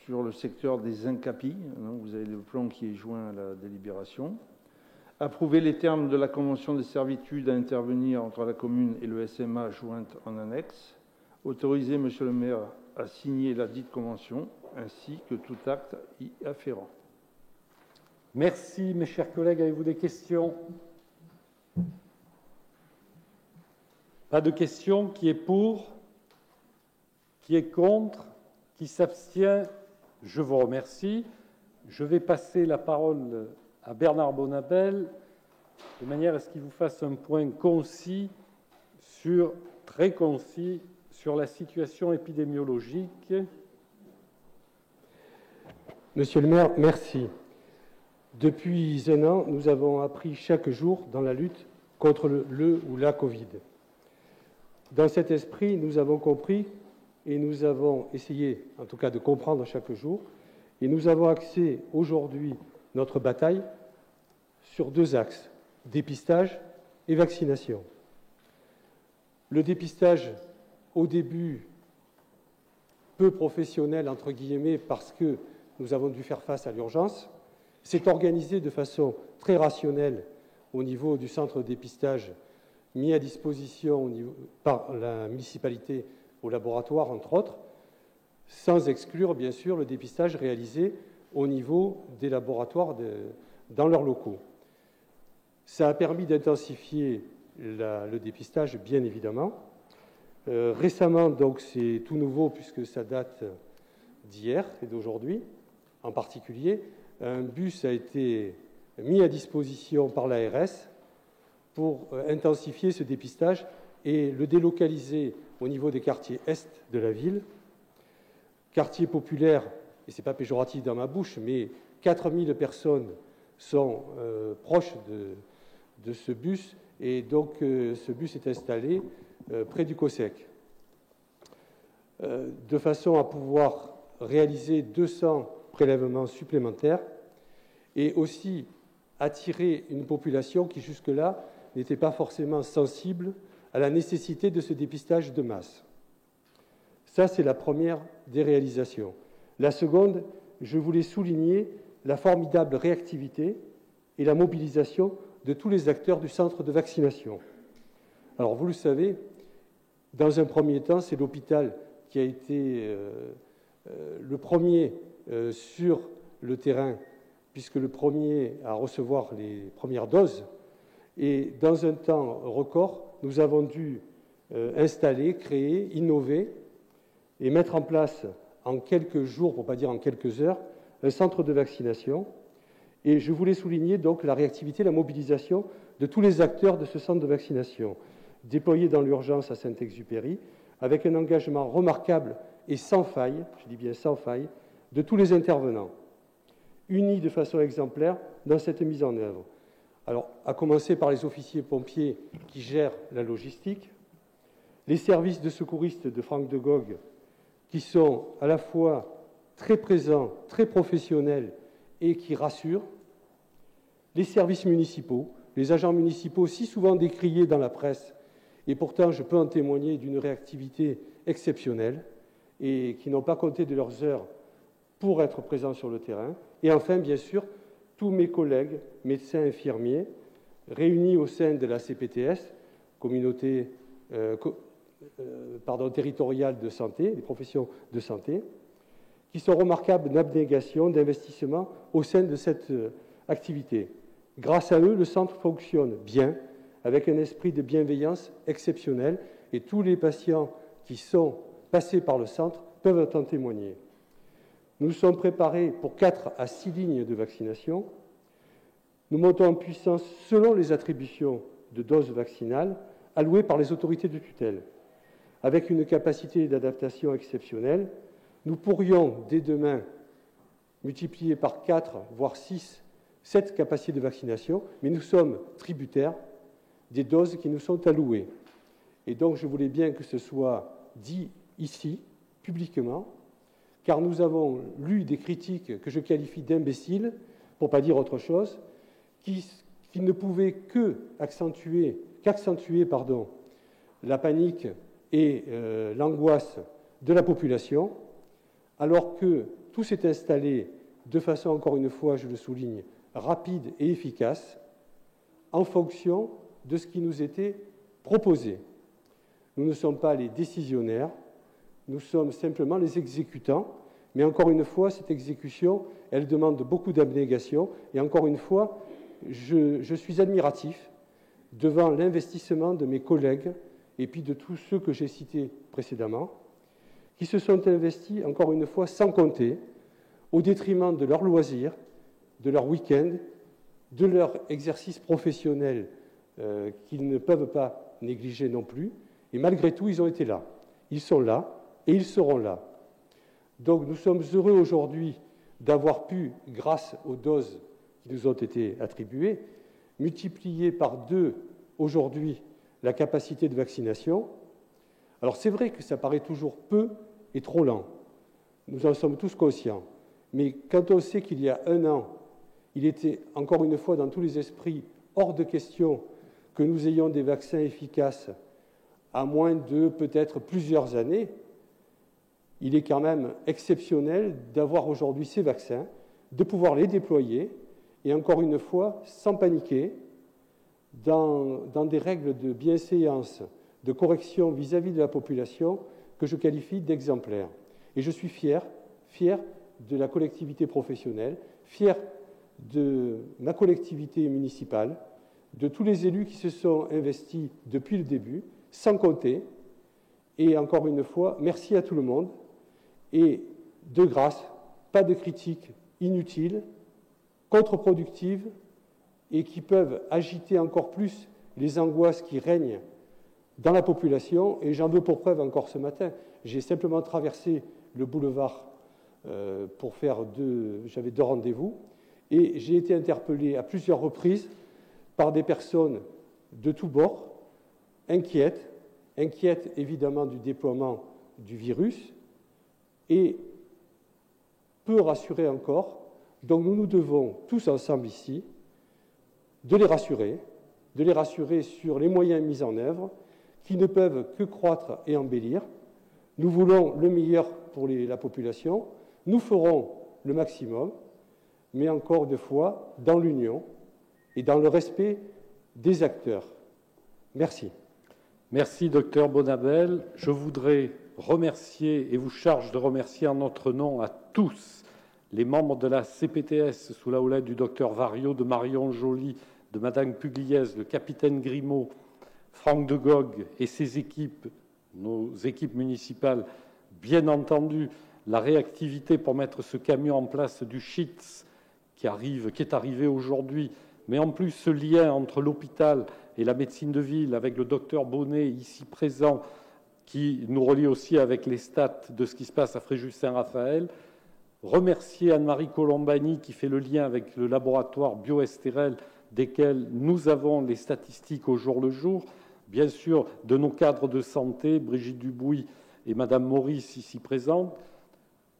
sur le secteur des Incapis. Vous avez le plan qui est joint à la délibération. Approuver les termes de la convention de servitude à intervenir entre la commune et le SMA jointe en annexe. Autoriser, Monsieur le maire, à signer la dite convention, ainsi que tout acte y afférent. Merci, mes chers collègues. Avez-vous des questions? Pas de questions. Qui est pour? Qui est contre? Qui s'abstient? Je vous remercie. Je vais passer la parole à Bernard Bonabel, de manière à ce qu'il vous fasse un point concis, très concis, sur la situation épidémiologique. Monsieur le maire, merci. Depuis un an, nous avons appris chaque jour dans la lutte contre le ou la Covid. Dans cet esprit, nous avons compris et nous avons essayé, en tout cas, de comprendre chaque jour. Et nous avons axé aujourd'hui notre bataille sur deux axes, dépistage et vaccination. Le dépistage, au début, peu professionnel, entre guillemets, parce que nous avons dû faire face à l'urgence, s'est organisé de façon très rationnelle au niveau du centre de dépistage mis à disposition par la municipalité au laboratoire, entre autres, sans exclure, bien sûr, le dépistage réalisé au niveau des laboratoires dans leurs locaux. Ça a permis d'intensifier le dépistage, bien évidemment. Récemment, donc, c'est tout nouveau puisque ça date d'hier et d'aujourd'hui. En particulier, un bus a été mis à disposition par l'ARS pour intensifier ce dépistage et le délocaliser au niveau des quartiers est de la ville. Quartier populaire, et ce n'est pas péjoratif dans ma bouche, mais 4000 personnes sont proches de ce bus, et donc ce bus est installé près du COSEC, de façon à pouvoir réaliser 200 prélèvements supplémentaires et aussi attirer une population qui jusque-là n'était pas forcément sensible à la nécessité de ce dépistage de masse. Ça, c'est la première des réalisations. La seconde, je voulais souligner la formidable réactivité et la mobilisation de tous les acteurs du centre de vaccination. Alors, vous le savez, dans un premier temps, c'est l'hôpital qui a été le premier sur le terrain, puisque le premier à recevoir les premières doses. Et dans un temps record, nous avons dû installer, créer, innover et mettre en place en quelques jours, pour ne pas dire en quelques heures, un centre de vaccination. Et je voulais souligner donc la réactivité, la mobilisation de tous les acteurs de ce centre de vaccination, déployé dans l'urgence à Saint-Exupéry, avec un engagement remarquable et sans faille, je dis bien sans faille, de tous les intervenants, unis de façon exemplaire dans cette mise en œuvre. Alors, à commencer par les officiers pompiers qui gèrent la logistique, les services de secouristes de Franck de Gogh, qui sont à la fois très présents, très professionnels et qui rassurent, les services municipaux, les agents municipaux si souvent décriés dans la presse, et pourtant je peux en témoigner d'une réactivité exceptionnelle, et qui n'ont pas compté de leurs heures pour être présents sur le terrain, et enfin, bien sûr, tous mes collègues, médecins infirmiers, réunis au sein de la CPTS, communauté territoriale de santé, des professions de santé, qui sont remarquables d'abnégation, d'investissement au sein de cette activité. Grâce à eux, le centre fonctionne bien, avec un esprit de bienveillance exceptionnel, et tous les patients qui sont passés par le centre peuvent en témoigner. Nous sommes préparés pour 4 à 6 lignes de vaccination. Nous montons en puissance selon les attributions de doses vaccinales allouées par les autorités de tutelle, avec une capacité d'adaptation exceptionnelle. Nous pourrions, dès demain, multiplier par 4, voire 6, cette capacité de vaccination, mais nous sommes tributaires des doses qui nous sont allouées. Et donc, je voulais bien que ce soit dit ici, publiquement, car nous avons lu des critiques que je qualifie d'imbéciles, pour ne pas dire autre chose, qui ne pouvaient qu'accentuer la panique et l'angoisse de la population, alors que tout s'est installé de façon, encore une fois, je le souligne, rapide et efficace, en fonction de ce qui nous était proposé. Nous ne sommes pas les décisionnaires, nous sommes simplement les exécutants, mais encore une fois, cette exécution, elle demande beaucoup d'abnégation, et encore une fois, je suis admiratif devant l'investissement de mes collègues et puis de tous ceux que j'ai cités précédemment, qui se sont investis, encore une fois, sans compter, au détriment de leurs loisirs, de leur week-end, de leur exercice professionnel qu'ils ne peuvent pas négliger non plus. Et malgré tout, ils ont été là. Ils sont là et ils seront là. Donc nous sommes heureux aujourd'hui d'avoir pu, grâce aux doses qui nous ont été attribuées, multiplier par 2 aujourd'hui la capacité de vaccination. Alors c'est vrai que ça paraît toujours peu et trop lent. Nous en sommes tous conscients. Mais quand on sait qu'il y a 1 an, il était encore une fois dans tous les esprits hors de question que nous ayons des vaccins efficaces à moins de peut-être plusieurs années, il est quand même exceptionnel d'avoir aujourd'hui ces vaccins, de pouvoir les déployer, et encore une fois, sans paniquer, dans des règles de bienséance, de correction vis-à-vis de la population que je qualifie d'exemplaires. Et je suis fier de la collectivité professionnelle, fier de ma collectivité municipale, de tous les élus qui se sont investis depuis le début, sans compter. Et encore une fois, merci à tout le monde. Et de grâce, pas de critiques inutiles, contre-productives et qui peuvent agiter encore plus les angoisses qui règnent dans la population. Et j'en veux pour preuve encore ce matin. J'ai simplement traversé le boulevard pour faire j'avais 2 rendez-vous et j'ai été interpellé à plusieurs reprises par des personnes de tous bords, inquiètes évidemment du déploiement du virus et peu rassurées encore. Donc nous devons tous ensemble ici de les rassurer sur les moyens mis en œuvre qui ne peuvent que croître et embellir. Nous voulons le meilleur pour la population, nous ferons le maximum, mais encore une fois, dans l'union et dans le respect des acteurs. Merci. Merci, docteur Bonabel. Je voudrais remercier, et vous charge de remercier en notre nom à tous, les membres de la CPTS sous la houlette du docteur Variot, de Marion Joly, de Madame Pugliese, le capitaine Grimaud, Franck de Gogh et ses équipes, nos équipes municipales, bien entendu, la réactivité pour mettre ce camion en place du CHITS qui est arrivé aujourd'hui, mais en plus ce lien entre l'hôpital et la médecine de ville avec le docteur Bonnet ici présent qui nous relie aussi avec les stats de ce qui se passe à Fréjus-Saint-Raphaël. Remercier Anne-Marie Colombani qui fait le lien avec le laboratoire BioSTRL desquels nous avons les statistiques au jour le jour. Bien sûr, de nos cadres de santé, Brigitte Dubuis et Madame Maurice ici présentes.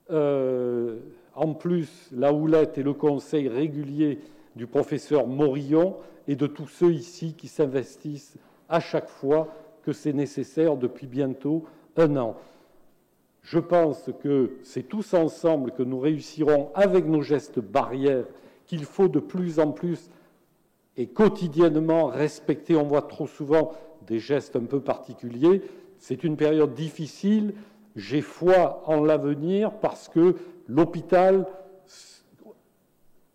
En plus, la houlette et le conseil régulier du professeur Morillon et de tous ceux ici qui s'investissent à chaque fois que c'est nécessaire depuis bientôt 1 an. Je pense que c'est tous ensemble que nous réussirons avec nos gestes barrières qu'il faut de plus en plus et quotidiennement respecter. On voit trop souvent des gestes un peu particuliers. C'est une période difficile. J'ai foi en l'avenir parce que l'hôpital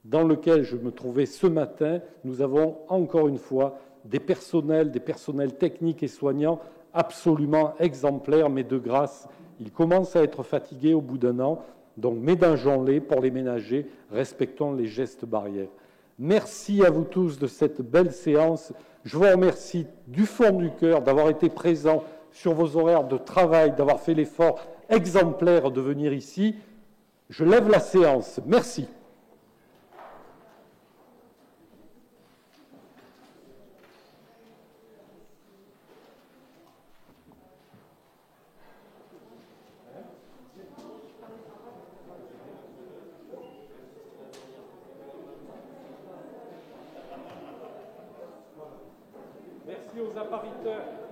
dans lequel je me trouvais ce matin, nous avons encore une fois des personnels techniques et soignants absolument exemplaires, mais de grâce, ils commencent à être fatigués au bout d'1 an. Donc ménageons-les pour les ménager, respectons les gestes barrières. Merci à vous tous de cette belle séance. Je vous remercie du fond du cœur d'avoir été présents sur vos horaires de travail, d'avoir fait l'effort exemplaire de venir ici. Je lève la séance. Merci. Merci aux appariteurs.